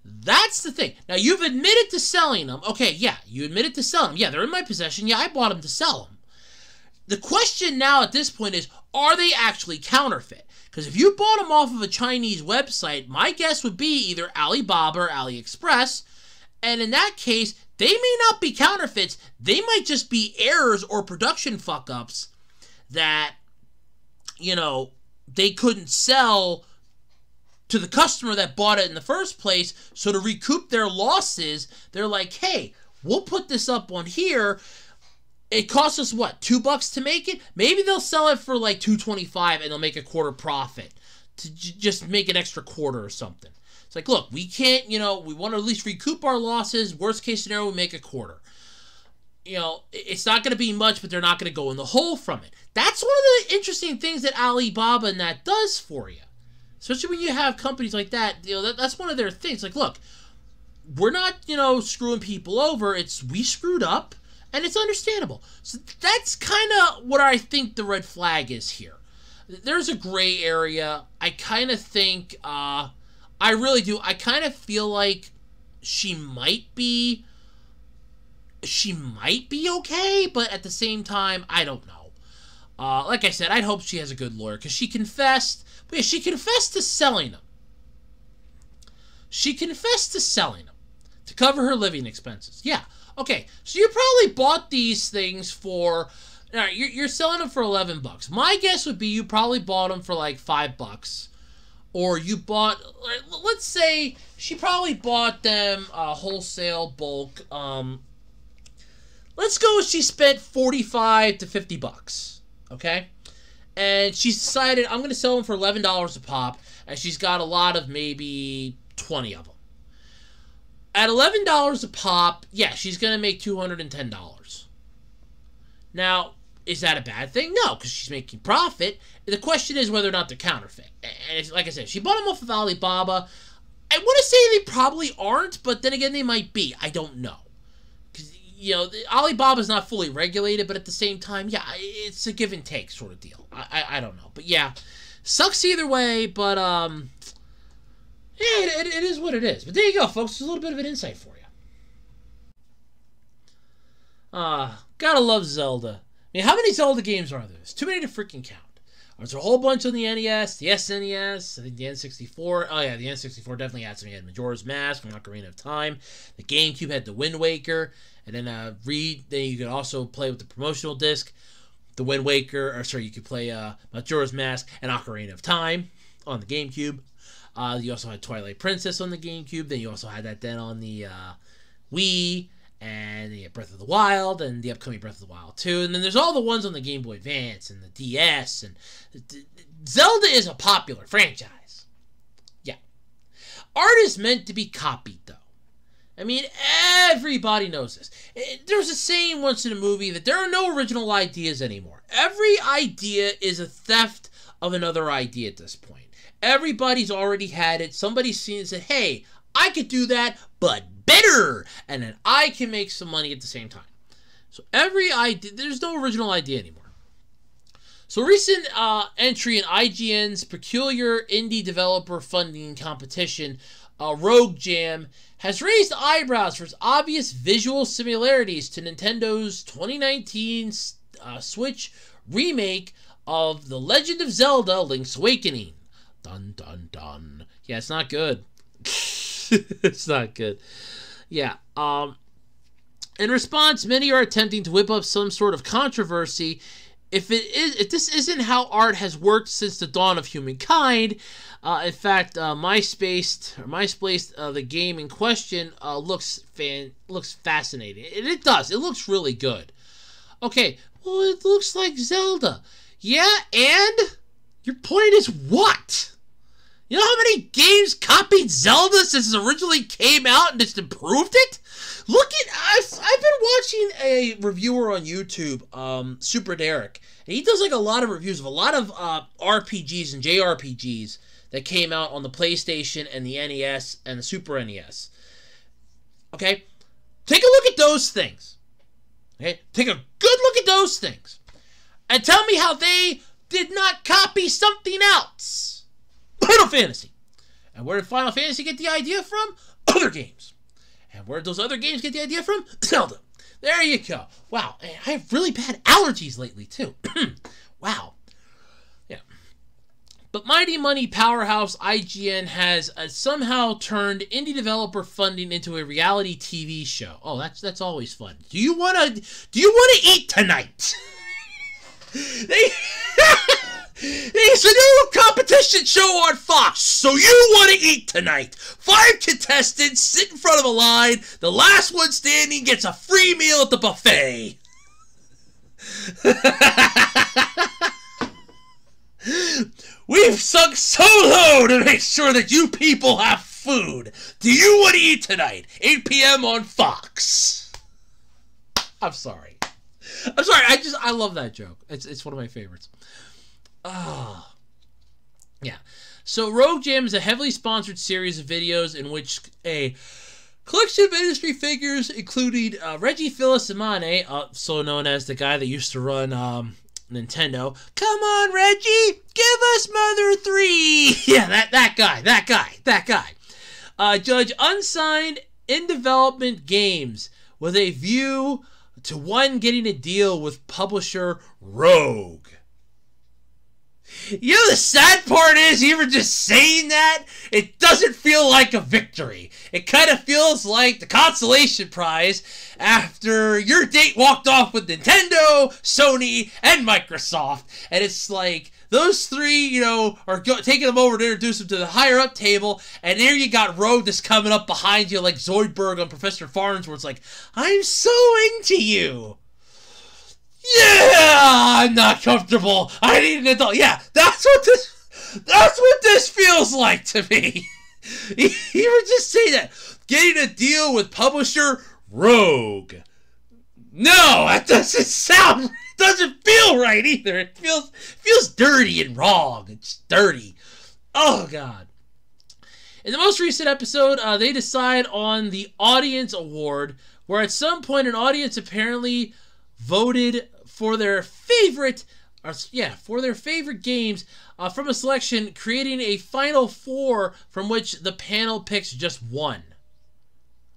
Speaker 2: That's the thing. Now, you've admitted to selling them. Okay, yeah, you admitted to selling them. Yeah, they're in my possession. Yeah, I bought them to sell them. The question now at this point is, are they actually counterfeit? Because if you bought them off of a Chinese website, my guess would be either Alibaba or AliExpress, and in that case, they may not be counterfeits. They might just be errors or production fuck-ups that, you know, they couldn't sell to the customer that bought it in the first place. So to recoup their losses, they're like, hey, we'll put this up on here. It costs us, what, $2 to make it? Maybe they'll sell it for like $2.25 and they'll make a quarter profit to just make an extra quarter or something. It's like, look, we can't, you know, we want to at least recoup our losses. Worst case scenario, we make a quarter. You know, it's not going to be much, but they're not going to go in the hole from it. That's one of the interesting things that Alibaba and that does for you. Especially when you have companies like that, you know, that's one of their things. Like, look, we're not, you know, screwing people over. It's, we screwed up, and it's understandable. So that's kind of what I think the red flag is here. There's a gray area. I kind of think, I really do. I kind of feel like she might be okay, but at the same time, I don't know. Like I said, I'd hope she has a good lawyer, because she confessed. But yeah, she confessed to selling them. She confessed to selling them to cover her living expenses. Yeah. Okay. So you probably bought these things for, all right, you're selling them for $11. My guess would be you probably bought them for like $5. or you bought, let's say she probably bought them wholesale bulk. Let's go. She spent $45 to $50. Okay, and she's decided I'm going to sell them for $11 a pop, and she's got a lot of maybe 20 of them. At $11 a pop, yeah, she's going to make $210. Now, is that a bad thing? No, because she's making profit. The question is whether or not they're counterfeit. And like I said, she bought them off of Alibaba. I want to say they probably aren't, but then again, they might be. I don't know. Because, you know, Alibaba's not fully regulated, but at the same time, yeah, it's a give and take sort of deal. I don't know. But yeah, sucks either way, but yeah, it is what it is. But there you go, folks. There's a little bit of an insight for you. Gotta love Zelda. I mean, how many Zelda games are there? There's too many to freaking count. There's a whole bunch on the NES, the SNES, I think the N64. Oh, yeah, the N64 definitely had some. You had Majora's Mask, Ocarina of Time. The GameCube had the Wind Waker. And then then you could also play with the promotional disc. The Wind Waker, or sorry, you could play Majora's Mask and Ocarina of Time on the GameCube. You also had Twilight Princess on the GameCube. Then you also had that then on the Wii. And the Breath of the Wild, and the upcoming Breath of the Wild 2. And then there's all the ones on the Game Boy Advance, and the DS, and Zelda is a popular franchise. Yeah. Art is meant to be copied, though. I mean, everybody knows this. There's a saying once in a movie that there are no original ideas anymore. Every idea is a theft of another idea at this point. Everybody's already had it. Somebody's seen it and said, hey, I could do that, but better, and then I can make some money at the same time. So every idea, there's no original idea anymore. So recent entry in IGN's peculiar indie developer funding competition, Rogue Jam, has raised eyebrows for its obvious visual similarities to Nintendo's 2019 Switch remake of The Legend of Zelda: Link's Awakening. Dun dun dun. Yeah, it's not good. It's not good. Yeah. In response, many are attempting to whip up some sort of controversy. If this isn't how art has worked since the dawn of humankind, in fact, MySpace, the game in question, looks fascinating. It does. It looks really good. Okay, well, it looks like Zelda. Yeah, and your point is what? You know how many games copied Zelda since it originally came out and just improved it? Look at us. I've been watching a reviewer on YouTube, Super Derek, and he does like a lot of reviews of a lot of RPGs and JRPGs that came out on the PlayStation and the NES and the Super NES. Okay? Take a look at those things. Okay? Take a good look at those things. And tell me how they did not copy something else. Final Fantasy. And where did Final Fantasy get the idea from? Other games. And where did those other games get the idea from? Zelda. There you go. Wow. I have really bad allergies lately, too. Wow. Yeah. But mighty money powerhouse IGN has somehow turned indie developer funding into a reality TV show. Oh, that's always fun. Do you want to eat tonight? It's a new competition show on Fox, so you want to eat tonight. 5 contestants sit in front of a line. The last one standing gets a free meal at the buffet. We've sunk so low to make sure that you people have food. Do you want to eat tonight? 8 p.m. on Fox. I'm sorry. I love that joke. It's one of my favorites. Oh. Yeah. So Rogue Jam is a heavily sponsored series of videos in which a collection of industry figures, including Reggie Fils-Aimé, so known as the guy that used to run Nintendo. Come on, Reggie! Give us Mother 3! Yeah, that guy. Judge unsigned in-development games with a view to one getting a deal with publisher Rogue. You know, the sad part is, even just saying that, it doesn't feel like a victory. It kind of feels like the consolation prize after your date walked off with Nintendo, Sony, and Microsoft. And it's like, those three, you know, are taking them over to introduce them to the higher up table, and there you got Rogue just coming up behind you like Zoidberg on Professor Farnsworth. It's like, I'm so into you. Yeah, I'm not comfortable. I need an adult. Yeah, that's what this feels like to me. You were just saying that. Getting a deal with publisher Rogue. No, that doesn't feel right either. It feels dirty and wrong. It's dirty. Oh, God. In the most recent episode, they decide on the audience award, where at some point an audience apparently voted for their favorite games from a selection, creating a final four from which the panel picks just one.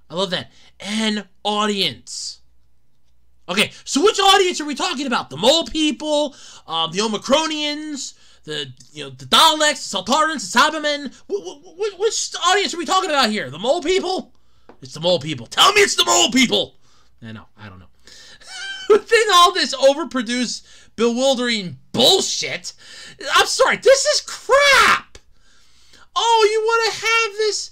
Speaker 2: I love that. An audience. Okay, so which audience are we talking about? The mole people, the Omicronians, the Daleks, the Saltarans, the Cybermen. Which audience are we talking about here? The mole people? It's the mole people. Tell me it's the mole people. No, I don't know. Within all this overproduced, bewildering bullshit, I'm sorry, this is crap. Oh, you want to have this,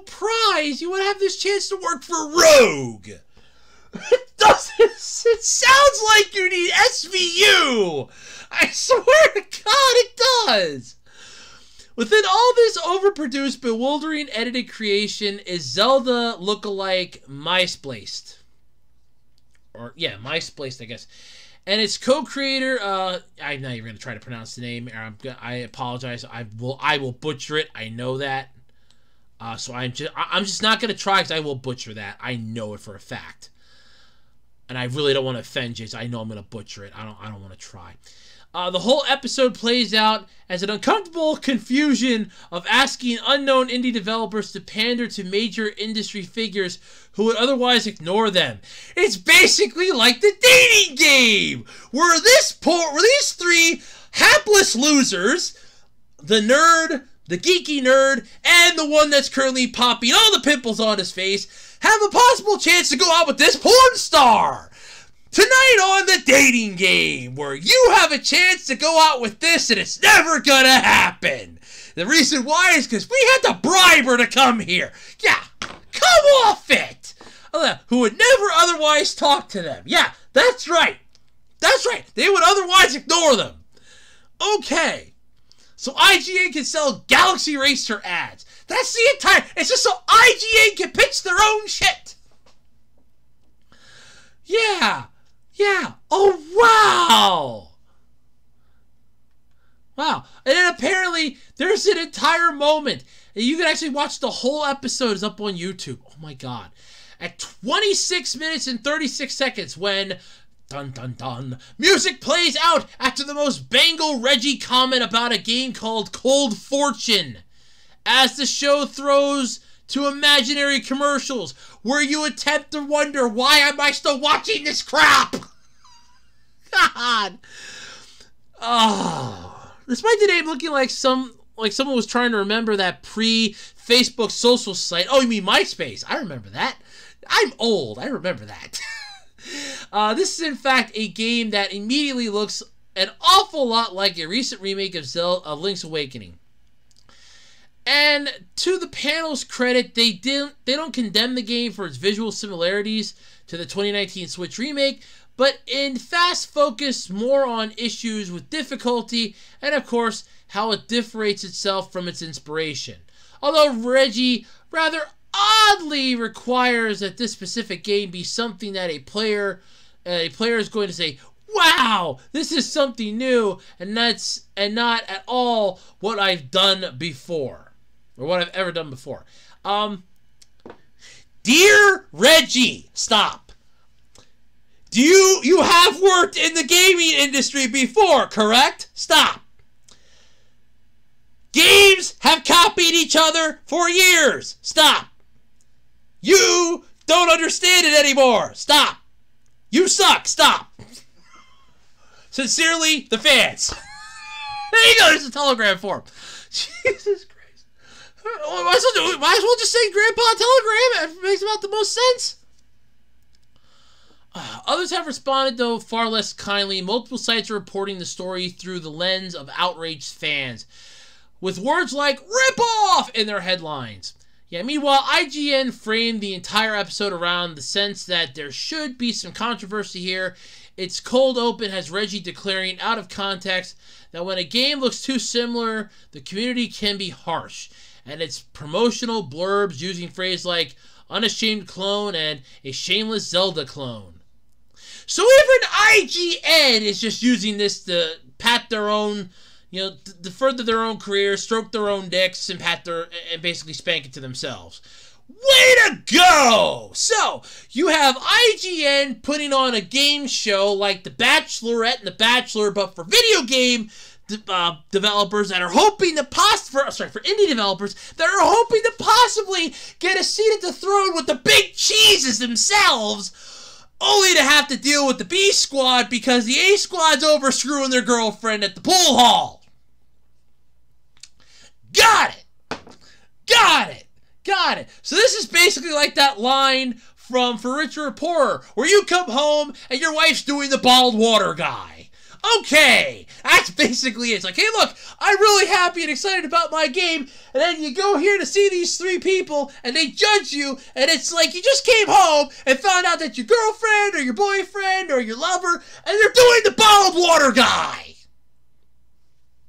Speaker 2: prize? You want to have this chance to work for Rogue? It sounds like you need SVU. I swear to God, it does. Within all this overproduced, bewildering edited creation is Zelda lookalike MySplaced. MySplaced, I guess. And its co-creator, I'm not even going to try to pronounce the name. I apologize. I will butcher it. I know that. So I'm just not going to try because I will butcher that. I know it for a fact. And I really don't want to offend you, so I know I'm going to butcher it. I don't want to try. The whole episode plays out as an uncomfortable confusion of asking unknown indie developers to pander to major industry figures who would otherwise ignore them. It's basically like the dating game, where these three hapless losers, the nerd, the geeky nerd, and the one that's currently popping all the pimples on his face, have a possible chance to go out with this porn star. Tonight on the dating game, where you have a chance to go out with this and it's never gonna happen. The reason why is because we had to bribe her to come here. Yeah, come off it. Who would never otherwise talk to them. Yeah, that's right. That's right. They would otherwise ignore them. Okay. So IGN can sell Galaxy Racer ads. That's the entire... It's just so IGN can pitch their own shit. Yeah. Yeah. Oh, wow. Wow. And then apparently there's an entire moment. And you can actually watch the whole episode. Is up on YouTube. Oh, my God. At 26 minutes and 36 seconds when... Dun, dun, dun. Music plays out after the most Bangle Reggie comment about a game called Cold Fortune, as the show throws to imaginary commercials where you attempt to wonder, why am I still watching this crap? God. Oh. Despite the name looking like someone was trying to remember that pre-Facebook social site. Oh, you mean MySpace? I remember that. I'm old. I remember that. This is in fact a game that immediately looks an awful lot like a recent remake of Zelda of Link's Awakening. And to the panel's credit, they don't condemn the game for its visual similarities to the 2019 Switch remake, but in fast focus more on issues with difficulty and of course how it differentiates itself from its inspiration. Although Reggie rather oddly requires that this specific game be something that a player is going to say, wow, this is something new, and not at all what I've done before, or what I've ever done before. Dear Reggie, stop. You have worked in the gaming industry before, correct? Stop. Games have copied each other for years. Stop. You don't understand it anymore. Stop. You suck. Stop. Sincerely, the fans. There you go. There's a telegram form. Jesus Christ. Might as well just say Grandpa Telegram. It makes about the most sense. Others have responded, though, far less kindly. Multiple sites are reporting the story through the lens of outraged fans, with words like "rip off" in their headlines. Yeah, meanwhile, IGN framed the entire episode around the sense that there should be some controversy here. Its cold open has Reggie declaring out of context that when a game looks too similar, the community can be harsh, and its promotional blurbs using phrases like unashamed clone and a shameless Zelda clone. So even IGN is just using this to pat their own, to further their own career, stroke their own dicks, and and basically spank it to themselves. Way to go! So, you have IGN putting on a game show like The Bachelorette and The Bachelor, but for video game developers that are hoping to for indie developers that are hoping to possibly get a seat at the throne with the big cheeses themselves, only to have to deal with the B squad because the A squad's over screwing their girlfriend at the pool hall. Got it! Got it! Got it! So this is basically like that line from For Richer or Poorer, where you come home and your wife's doing the bottled water guy. Okay, that's basically it. It's like, hey, look, I'm really happy and excited about my game, and then you go here to see these three people, and they judge you, and it's like you just came home and found out that your girlfriend or your boyfriend or your lover, and they're doing the bottled water guy.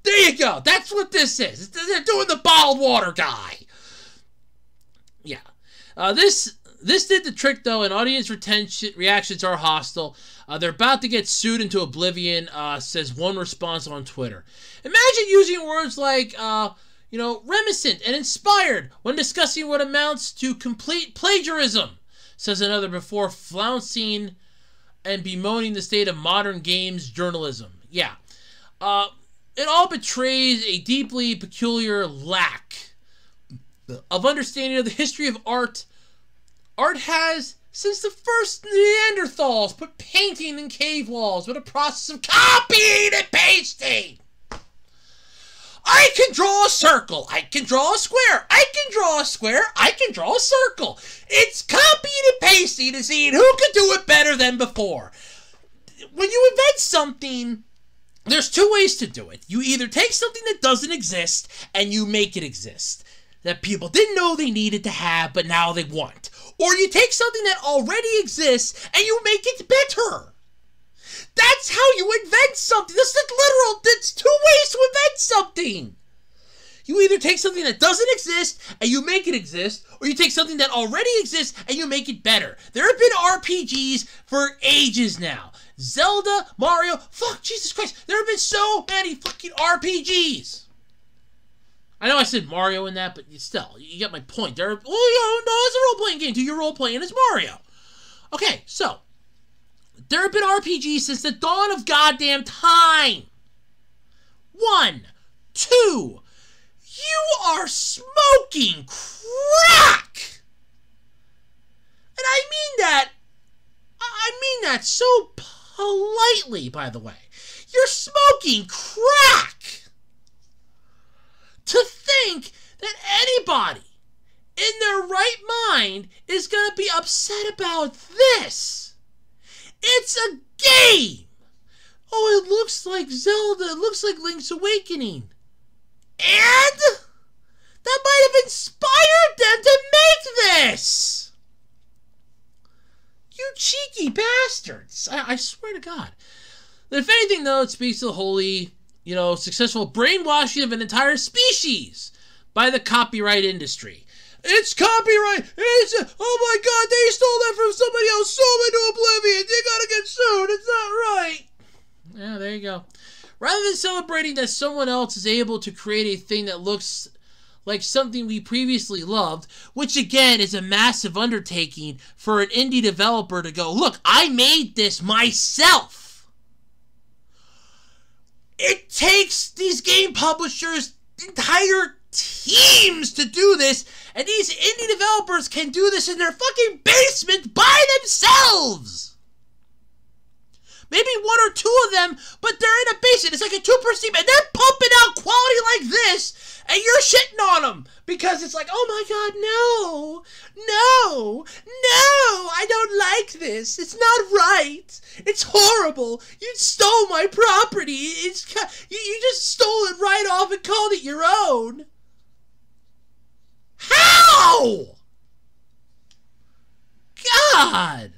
Speaker 2: There you go. That's what this is. They're doing the bottled water guy. Yeah. This did the trick, though, and audience reactions are hostile. They're about to get sued into oblivion, says one response on Twitter. Imagine using words like, reminiscent and inspired when discussing what amounts to complete plagiarism, says another, before flouncing and bemoaning the state of modern games journalism. Yeah. It all betrays a deeply peculiar lack of understanding of the history of art. Art has, since the first Neanderthals put painting in cave walls with a process of copying and pasting. I can draw a circle. I can draw a square. I can draw a square. I can draw a circle. It's copying and pasting and seeing who can do it better than before. When you invent something, there's two ways to do it. You either take something that doesn't exist and you make it exist, that people didn't know they needed to have, but now they want. Or you take something that already exists and you make it better. That's how you invent something. That's two ways to invent something. You either take something that doesn't exist and you make it exist, or you take something that already exists and you make it better. There have been RPGs for ages now. Zelda, Mario, Jesus Christ, there have been so many fucking RPGs. I know I said Mario in that, but still, you get my point. No, it's a role-playing game. Do your role-playing as Mario. Okay, so, there have been RPGs since the dawn of goddamn time. 1, 2, you are smoking crack! And I mean that so politely, by the way. You're smoking crack! To think that anybody in their right mind is going to be upset about this. It's a game. Oh, it looks like Zelda. It looks like Link's Awakening. And that might have inspired them to make this. You cheeky bastards. I swear to God. If anything, though, it speaks to the holy, successful brainwashing of an entire species by the copyright industry. It's copyright! Oh my God, they stole that from somebody else, sold it to oblivion! They gotta get sued, it's not right! Yeah, there you go. Rather than celebrating that someone else is able to create a thing that looks like something we previously loved, which again is a massive undertaking for an indie developer to go, look, I made this myself! It takes these game publishers entire teams to do this, and these indie developers can do this in their fucking basement by themselves! Maybe one or two of them, but they're in a basement. It's like a two-person team, and they're pumping out quality like this, and you're shitting on them because it's like, oh my God, no, I don't like this. It's not right. It's horrible. You stole my property. You just stole it right off and called it your own. How? God.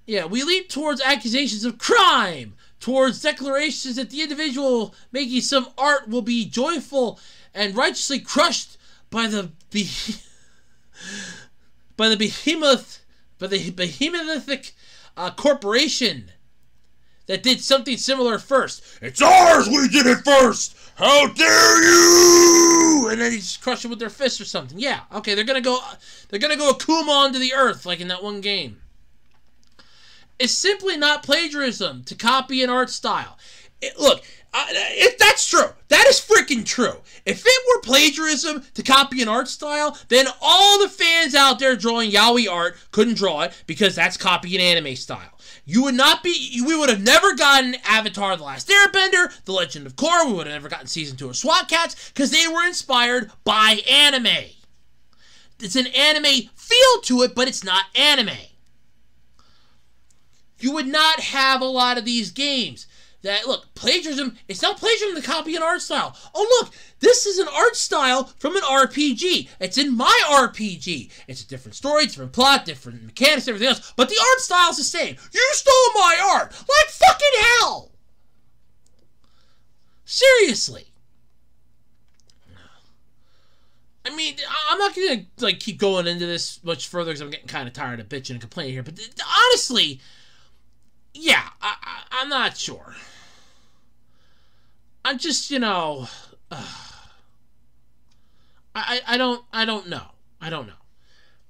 Speaker 2: Yeah, we leap towards accusations of crime, towards declarations that the individual making some art will be joyful and righteously crushed by the behemoths corporation that did something similar first. It's ours! We did it first! How dare you! And then they just crush it with their fists or something. Yeah, okay, they're gonna go Akuma onto the earth like in that one game. It's simply not plagiarism to copy an art style. Look, if that's true, that is freaking true. If it were plagiarism to copy an art style, then all the fans out there drawing yaoi art couldn't draw it because that's copying anime style. We would have never gotten Avatar: The Last Airbender, The Legend of Korra. We would have never gotten Season 2 of SWAT Cats because they were inspired by anime. It's an anime feel to it, but it's not anime. You would not have a lot of these games that, look, plagiarism, it's not plagiarism to copy an art style. Oh, look, this is an art style from an RPG. It's in my RPG. It's a different story, different plot, different mechanics, everything else, but the art style's the same. You stole my art! Like fucking hell! Seriously. I mean, I'm not gonna, like, keep going into this much further because I'm getting kind of tired of bitching and complaining here, but honestly, yeah, I'm not sure. I'm just, you know, I don't know. I don't know.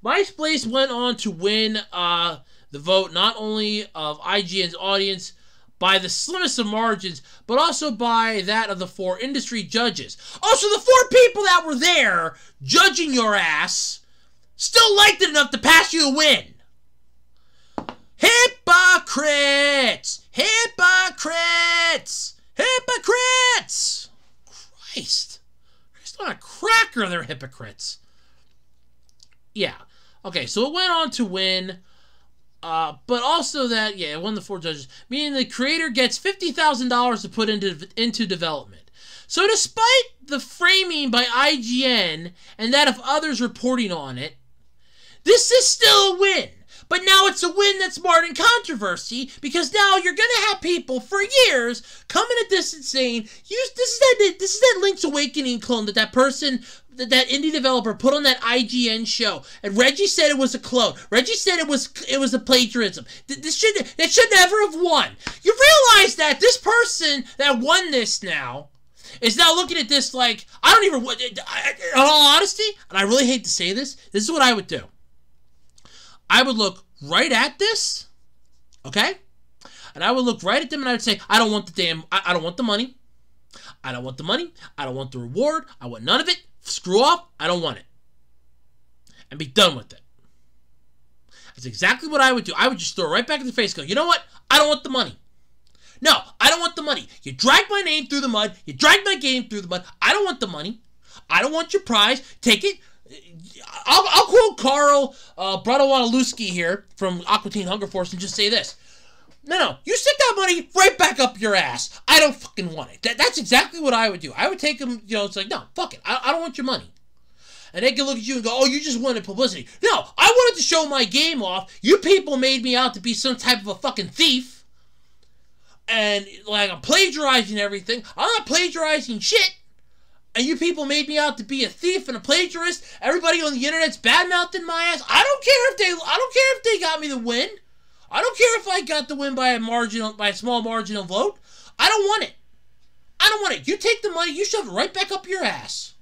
Speaker 2: MySpace went on to win the vote not only of IGN's audience by the slimmest of margins, but also by that of the 4 industry judges. Also, the 4 people that were there judging your ass still liked it enough to pass you a win. Hypocrites! Hypocrites! Hypocrites! Christ. Christ on a cracker, they're hypocrites. Yeah. Okay, so it went on to win, but also that, yeah, it won the 4 judges, meaning the creator gets $50,000 to put into development. So despite the framing by IGN and that of others reporting on it, this is still a win. But now it's a win that's marred in controversy because now you're going to have people for years coming at this and saying, this is that Link's Awakening clone that person, that indie developer put on that IGN show. And Reggie said it was a clone. Reggie said it was a plagiarism. It should never have won. You realize that this person that won this now is now looking at this like, in all honesty, and I really hate to say this is what I would do. I would look right at this, okay? And I would look right at them and I would say, I don't want I don't want the money. I don't want the money. I don't want the reward. I want none of it. Screw off. I don't want it. And be done with it. That's exactly what I would do. I would just throw it right back in the face and go, you know what? I don't want the money. No, I don't want the money. You dragged my name through the mud. You dragged my game through the mud. I don't want the money. I don't want your prize. Take it. I'll quote Carl Bradowalewski here from Aqua Teen Hunger Force and just say this. No, you stick that money right back up your ass. I don't fucking want it. That's exactly what I would do. I would take them, you know, it's like, no, fuck it. I don't want your money. And they can look at you and go, oh, you just wanted publicity. No, I wanted to show my game off. You people made me out to be some type of a fucking thief. And, like, I'm plagiarizing everything. I'm not plagiarizing shit. And you people made me out to be a thief and a plagiarist. Everybody on the internet's bad-mouthing my ass. I don't care if they got me the win. I don't care if I got the win by a small marginal vote. I don't want it. I don't want it. You take the money, you shove it right back up your ass.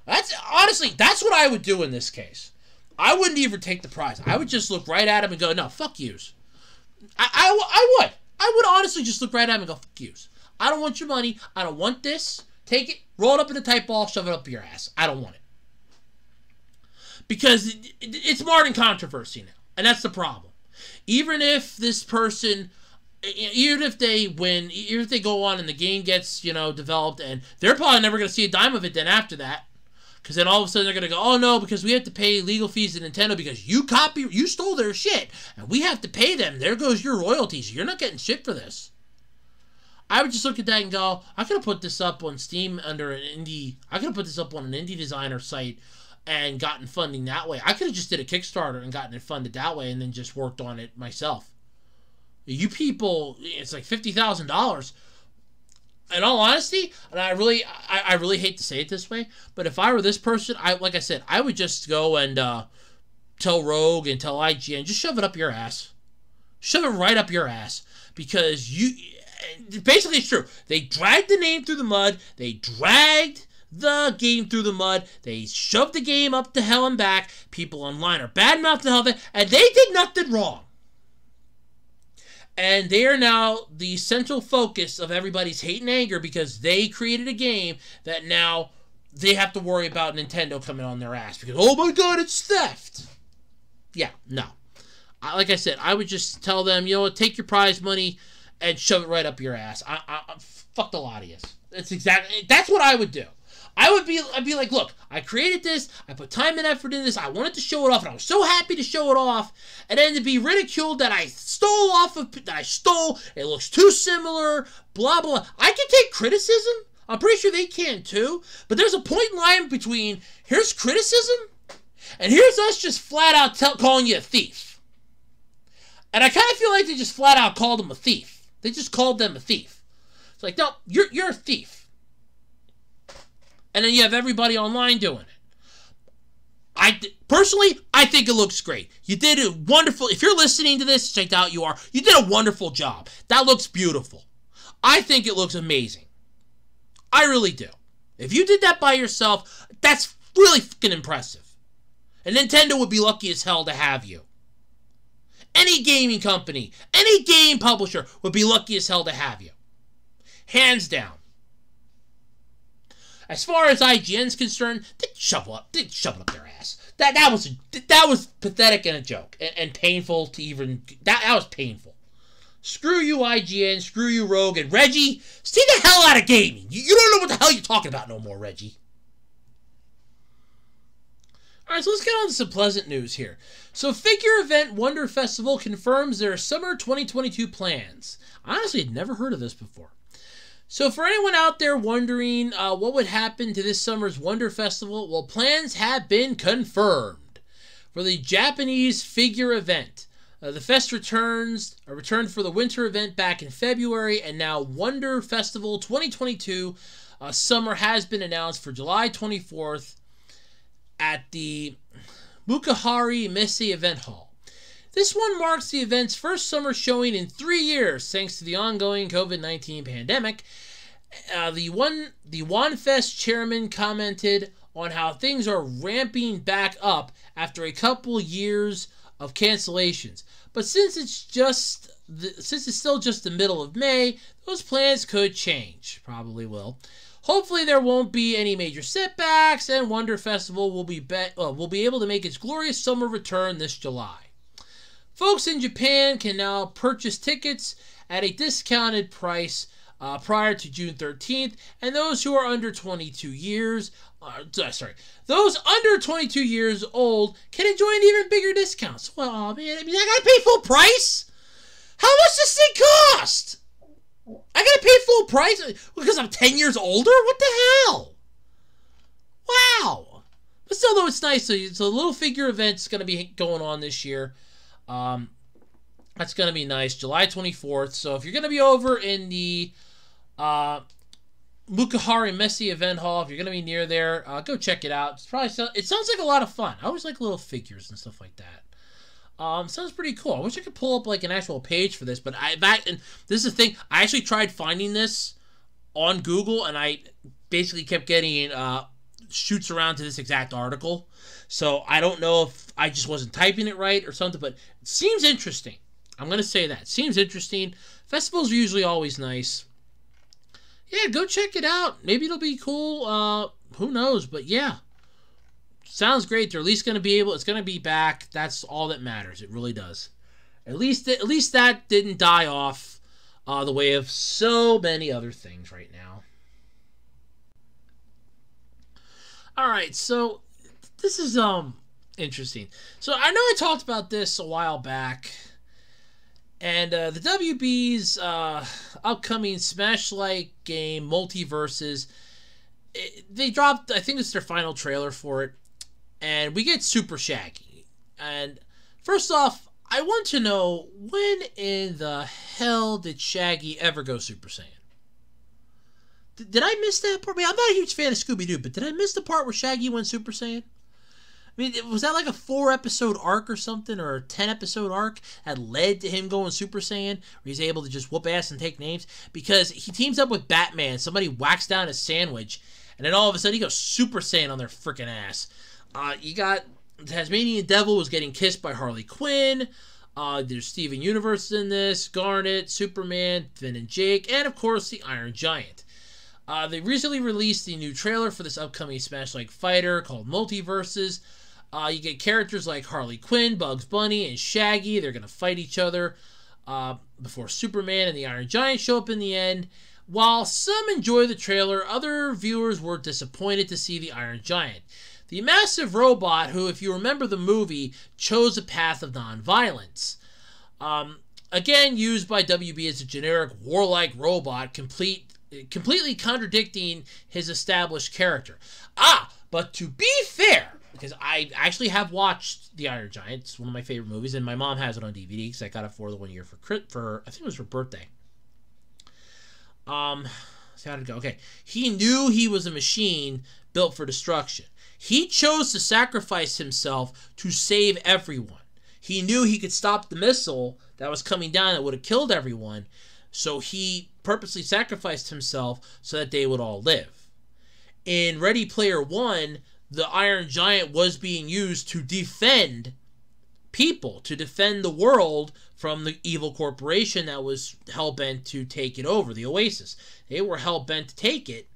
Speaker 2: Honestly, that's what I would do in this case. I wouldn't even take the prize. I would just look right at him and go, no, fuck yous. I would honestly just look right at him and go, fuck yous. I don't want your money. I don't want this. Take it, roll it up in a tight ball, shove it up your ass. I don't want it. Because it's marred in controversy now. And that's the problem. Even if this person, even if they win, even if they go on and the game gets, you know, developed, and they're probably never going to see a dime of it then after that. Because then all of a sudden they're going to go, oh no, because we have to pay legal fees to Nintendo because you stole their shit. And we have to pay them. There goes your royalties. You're not getting shit for this. I would just look at that and go, I could have put this up on Steam under an indie. I could have put this up on an indie designer site and gotten funding that way. I could have just did a Kickstarter and gotten it funded that way and then just worked on it myself. You people, it's like $50,000. In all honesty, and I really hate to say it this way, but if I were this person, like I said, I would just go and tell Rogue and tell IGN, just shove it up your ass. Shove it right up your ass. Because basically it's true. They dragged the name through the mud. They dragged the game through the mud. They shoved the game up to hell and back. People online are badmouthing the hell of it, and they did nothing wrong. And they are now the central focus of everybody's hate and anger because they created a game that now they have to worry about Nintendo coming on their ass because, oh my god, it's theft. Yeah, no. Like I said, I would just tell them, you know what, take your prize money and shove it right up your ass. Fuck the lot of you. That's what I would do. I'd be like, look, I created this, I put time and effort in this, I wanted to show it off, and I was so happy to show it off, and then to be ridiculed that I stole, it looks too similar, blah, blah. I can take criticism. I'm pretty sure they can too, but there's a point in line between here's criticism, and here's us just flat out calling you a thief. And I kind of feel like they just flat out called them a thief. They just called them a thief. It's like, no, you're a thief. And then you have everybody online doing it. Personally, I think it looks great. You did a wonderful... If you're listening to this, check out you are. You did a wonderful job. That looks beautiful. I think it looks amazing. I really do. If you did that by yourself, that's really fucking impressive. And Nintendo would be lucky as hell to have you. Any gaming company, any game publisher would be lucky as hell to have you. Hands down. As far as IGN's concerned, they'd shove it up their ass. That was pathetic and a joke and painful to even that was painful. Screw you, IGN. Screw you, Rogue and Reggie. Stay the hell out of gaming. You don't know what the hell you're talking about no more, Reggie. All right, so let's get on to some pleasant news here. So, figure event Wonder Festival confirms their summer 2022 plans. I honestly had never heard of this before. So for anyone out there wondering what would happen to this summer's Wonder Festival, well, plans have been confirmed for the Japanese figure event. The Fest returned for the winter event back in February, and now Wonder Festival 2022 summer has been announced for July 24th at the Mukahari Messe Event Hall. This one marks the event's first summer showing in 3 years, thanks to the ongoing COVID-19 pandemic. The OneFest chairman commented on how things are ramping back up after a couple years of cancellations. But since it's still just the middle of May, those plans could change. Probably will. Hopefully there won't be any major setbacks, and Wonder Festival will be able to make its glorious summer return this July. Folks in Japan can now purchase tickets at a discounted price prior to June 13th, and those who are under 22 years, those under 22 years old can enjoy an even bigger discount. Well, man, I gotta pay full price? How much does this thing cost? I gotta pay full price because I'm 10 years older? What the hell? Wow. But still, though, it's nice. So a little figure event's gonna be going on this year. That's going to be nice. July 24th. So if you're going to be over in the Mukahari Messe Event Hall, if you're going to be near there, go check it out. It sounds like a lot of fun. I always like little figures and stuff like that. Sounds pretty cool. I wish I could pull up like an actual page for this, but and this is the thing. I actually tried finding this on Google, and I basically kept getting shoots around to this exact article. So I don't know if I just wasn't typing it right or something, but it seems interesting. I'm going to say that. It seems interesting. Festivals are usually always nice. Yeah, go check it out. Maybe it'll be cool. Who knows? But yeah, sounds great. They're at least going to be able, it's going to be back. That's all that matters. It really does. At least that didn't die off the way of so many other things right now. All right, so this is interesting. So I know I talked about this a while back, and the WB's upcoming Smash-like game, Multiverses, they dropped, I think it's their final trailer for it, and we get Super Shaggy. And first off, I want to know, when in the hell did Shaggy ever go Super Saiyan? Did I miss that part? I mean, I'm not a huge fan of Scooby-Doo, but did I miss the part where Shaggy went Super Saiyan? I mean, was that like a 4-episode arc or something, or a 10-episode arc that led to him going Super Saiyan, where he's able to just whoop ass and take names? Because he teams up with Batman, somebody whacks down a sandwich, and then all of a sudden he goes Super Saiyan on their freaking ass. You got the Tasmanian Devil was getting kissed by Harley Quinn. There's Steven Universe in this, Garnet, Superman, Finn and Jake, and of course the Iron Giant. They recently released the new trailer for this upcoming Smash-like fighter called Multiverses. You get characters like Harley Quinn, Bugs Bunny, and Shaggy. They're going to fight each other before Superman and the Iron Giant show up in the end. While some enjoy the trailer, other viewers were disappointed to see the Iron Giant. The massive robot who, if you remember the movie, chose a path of non-violence. Again, used by WB as a generic warlike robot, completely contradicting his established character. But to be fair, because I actually have watched The Iron Giant, it's one of my favorite movies, and my mom has it on DVD because I got it for the 1 year for I think it was her birthday. So how did it go? Okay, he knew he was a machine built for destruction. He chose to sacrifice himself to save everyone. He knew he could stop the missile that was coming down that would have killed everyone, so he purposely sacrificed himself so that they would all live. In Ready Player One, the Iron Giant was being used to defend people, to defend the world from the evil corporation that was hell-bent to take it over, the Oasis. They were hell-bent to take it,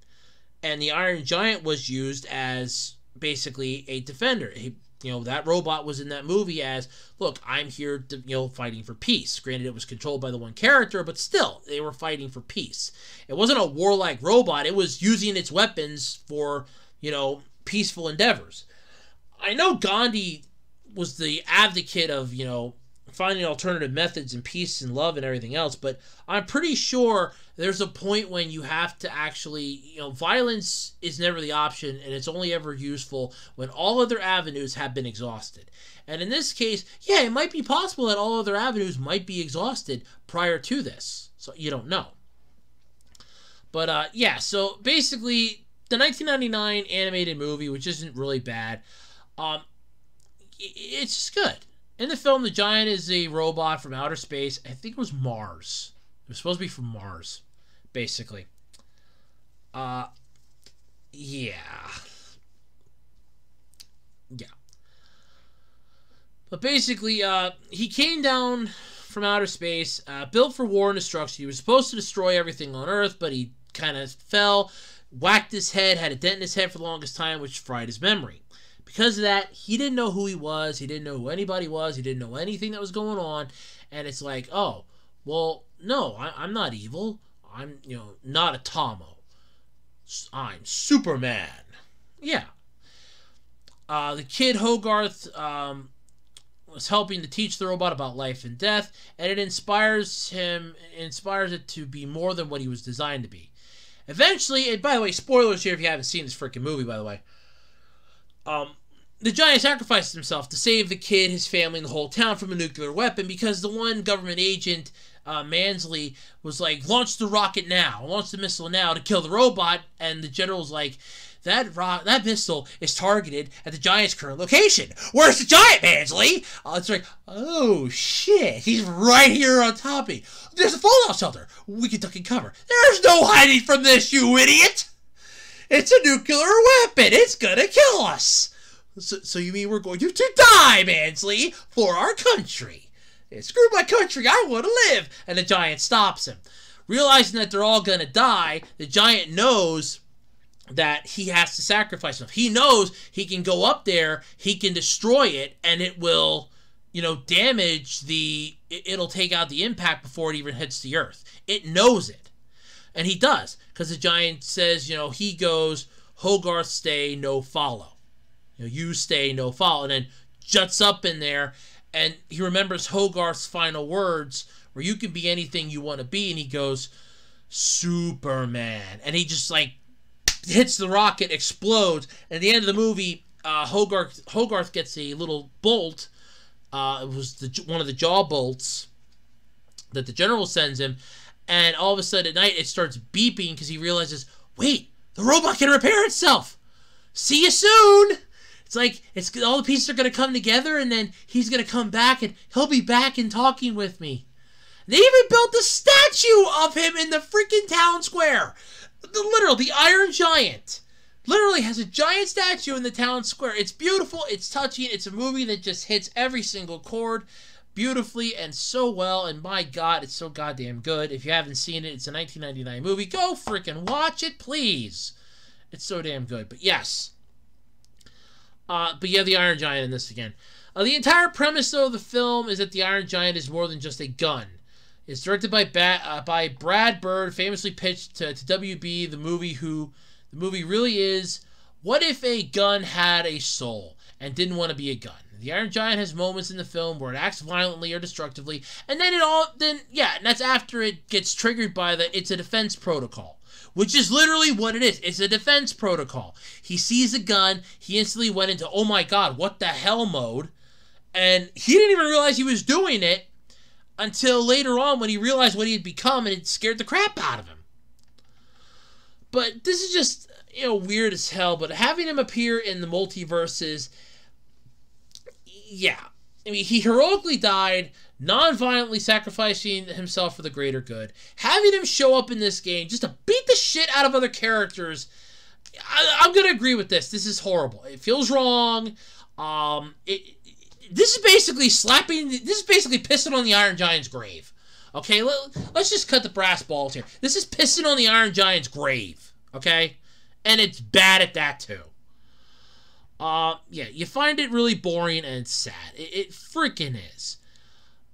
Speaker 2: and the Iron Giant was used as basically a defender. That robot was in that movie as, look, I'm here to, fighting for peace. Granted, it was controlled by the one character, but still, they were fighting for peace. It wasn't a warlike robot. It was using its weapons for, peaceful endeavors. I know Gandhi was the advocate of, finding alternative methods and peace and love and everything else, but I'm pretty sure there's a point when you have to actually, violence is never the option, and it's only ever useful when all other avenues have been exhausted. And in this case, yeah, it might be possible that all other avenues might be exhausted prior to this, so you don't know. But yeah, so basically, the 1999 animated movie, which isn't really bad, it's just good. In the film, the Giant is a robot from outer space. I think it was Mars. It was supposed to be from Mars, basically. Yeah. But basically, he came down from outer space, built for war and destruction. He was supposed to destroy everything on Earth, but he kind of fell, whacked his head, had a dent in his head for the longest time, which fried his memory. Because of that, he didn't know who he was. He didn't know who anybody was. He didn't know anything that was going on. And it's like, oh, well, no, I'm not evil. I'm, not a Tomo. I'm Superman. Yeah. The kid Hogarth was helping to teach the robot about life and death, and it inspires it to be more than what he was designed to be. Eventually, and by the way, spoilers here if you haven't seen this freaking movie, by the way. The Giant sacrificed himself to save the kid, his family, and the whole town from a nuclear weapon because the one government agent, Mansley, was like, launch the rocket now, launch the missile now to kill the robot, and the general was like, that missile is targeted at the Giant's current location. Where's the Giant, Mansley? It's like, oh shit, he's right here on top of me. There's a fallout shelter. We can duck and cover. There's no hiding from this, you idiot. It's a nuclear weapon. It's gonna kill us. So you mean we're going to die, Mansley, for our country? Yeah, screw my country. I want to live. And the Giant stops him. Realizing that they're all going to die, the Giant knows that he has to sacrifice himself. He knows he can go up there, he can destroy it, and it will, damage it'll take out the impact before it even hits the Earth. It knows it. And he does, because the Giant says, he goes, Hogarth stay, no follow. You stay, no follow. And then juts up in there, and he remembers Hogarth's final words, where you can be anything you want to be, and he goes, Superman. And he just, like, hits the rocket, explodes, and at the end of the movie, Hogarth gets a little bolt. It was one of the jaw bolts that the general sends him, and all of a sudden at night it starts beeping because he realizes, wait, the robot can repair itself. See you soon. It's like all the pieces are going to come together, and then he's going to come back, and he'll be back and talking with me. They even built a statue of him in the freaking town square. The Iron Giant literally has a giant statue in the town square. It's beautiful. It's touching. It's a movie that just hits every single chord beautifully and so well. And my God, it's so goddamn good. If you haven't seen it, it's a 1999 movie. Go freaking watch it, please. It's so damn good. But yes. But yeah, the Iron Giant in this again. The entire premise, though, of the film is that the Iron Giant is more than just a gun. It's directed by Brad Bird, famously pitched to WB the movie really is, what if a gun had a soul and didn't want to be a gun? The Iron Giant has moments in the film where it acts violently or destructively, and then and that's after it gets triggered by it's a defense protocol, which is literally what it is. It's a defense protocol. He sees a gun, he instantly went into, oh my God, what the hell mode, and he didn't even realize he was doing it until later on when he realized what he had become, and it scared the crap out of him. But this is just, weird as hell. But having him appear in the Multiverses, yeah. I mean, he heroically died, non-violently sacrificing himself for the greater good. Having him show up in this game just to beat the shit out of other characters, I'm going to agree with this. This is horrible. It feels wrong. This is basically pissing on the Iron Giant's grave. Okay, let's just cut the brass balls here. This is pissing on the Iron Giant's grave. Okay? And it's bad at that, too. Yeah, you find it really boring and sad. It freaking is.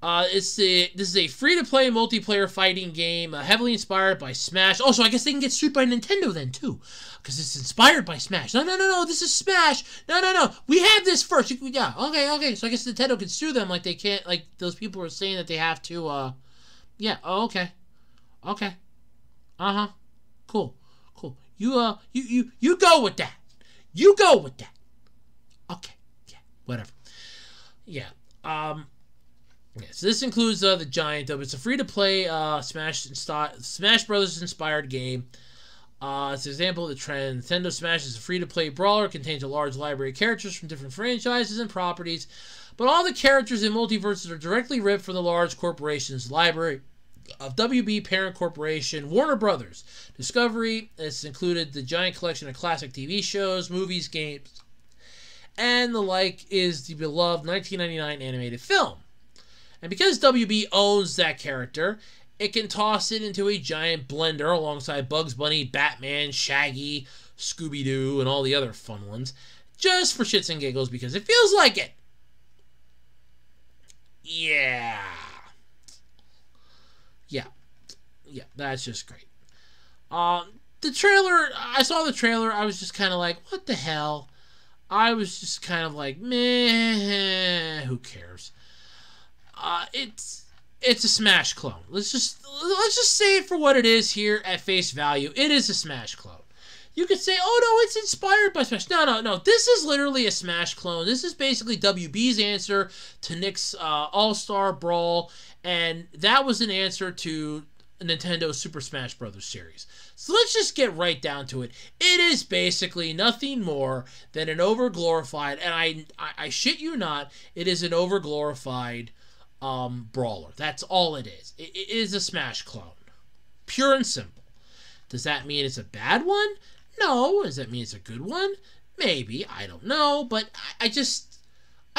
Speaker 2: This is a free-to-play multiplayer fighting game, heavily inspired by Smash. Oh, so I guess they can get sued by Nintendo then, too. Because it's inspired by Smash. No, this is Smash. No. We have this first. Yeah, okay. So I guess Nintendo can sue them like they can't, like those people are saying that they have to, yeah, oh, okay. Uh-huh. Cool. You go with that. You go with that. Okay. Yeah, whatever. Yeah. Yeah, so this includes the Giant, though. It's a free-to-play Smash Brothers inspired game. It's an example of the trend. Nintendo Smash is a free-to-play brawler. It contains a large library of characters from different franchises and properties. But all the characters in Multiverses are directly ripped from the large corporation's library of WB parent corporation Warner Brothers. Discovery has included the giant collection of classic TV shows, movies, games, and the like is the beloved 1999 animated film. And because WB owns that character, it can toss it into a giant blender alongside Bugs Bunny, Batman, Shaggy, Scooby-Doo, and all the other fun ones, just for shits and giggles because it feels like it. Yeah, that's just great. The trailer, I saw the trailer, I was just kind of like, what the hell? I was just kind of like, meh, who cares? It's a Smash clone. Let's just say it for what it is here at face value. It is a Smash clone. You could say, oh no, it's inspired by Smash. No. This is literally a Smash clone. This is basically WB's answer to Nick's All-Star Brawl, and that was an answer to Nintendo's Super Smash Bros. Series. So let's just get right down to it. It is basically nothing more than an overglorified, and I shit you not, it is an overglorified brawler. That's all it is. It is a Smash clone. Pure and simple. Does that mean it's a bad one? No. Does that mean it's a good one? Maybe. I don't know. But I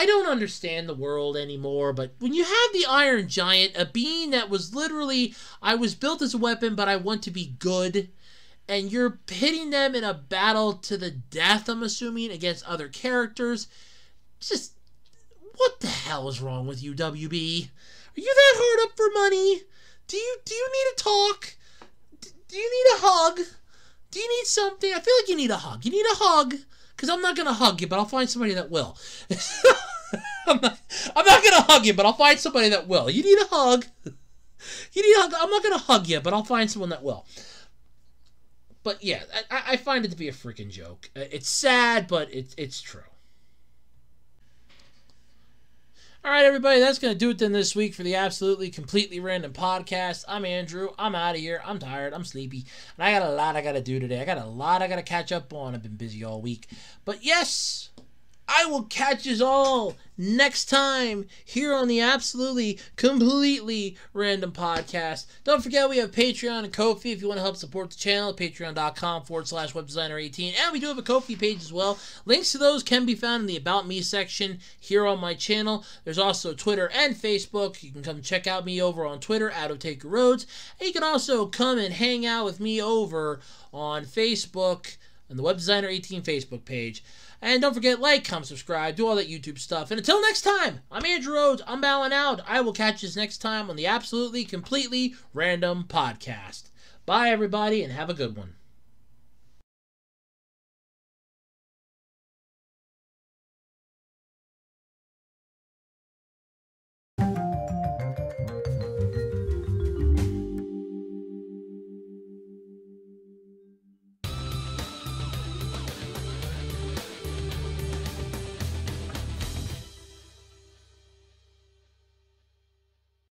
Speaker 2: don't understand the world anymore. But when you have the Iron Giant, a being that was literally, I was built as a weapon, but I want to be good, and you're hitting them in a battle to the death, I'm assuming, against other characters, just, what the hell is wrong with you, WB? Are you that hard up for money? Do you need a talk? Do you need a hug? Do you need something? I feel like you need a hug. You need a hug. Because I'm not going to hug you, but I'll find somebody that will. I'm not going to hug you, but I'll find somebody that will. You need a hug. You need a hug. I'm not going to hug you, but I'll find someone that will. But yeah, I find it to be a freaking joke. It's sad, but it's true. All right, everybody, that's going to do it then this week for the Absolutely Completely Random Podcast. I'm Andrew. I'm out of here. I'm tired. I'm sleepy. And I got a lot I got to do today. I got a lot I got to catch up on. I've been busy all week. But yes, I will catch you all next time here on the Absolutely Completely Random Podcast. Don't forget we have Patreon and Ko-fi if you want to help support the channel. Patreon.com/webdesigner18. And we do have a Ko-fi page as well. Links to those can be found in the About Me section here on my channel. There's also Twitter and Facebook. You can come check out me over on Twitter, @OtakerRoads. And you can also come and hang out with me over on Facebook on the Web Designer 18 Facebook page. And don't forget, like, comment, subscribe, do all that YouTube stuff. And until next time, I'm Andrew Rhodes. I'm bowing out. I will catch you next time on the Absolutely Completely Random Podcast. Bye, everybody, and have a good one.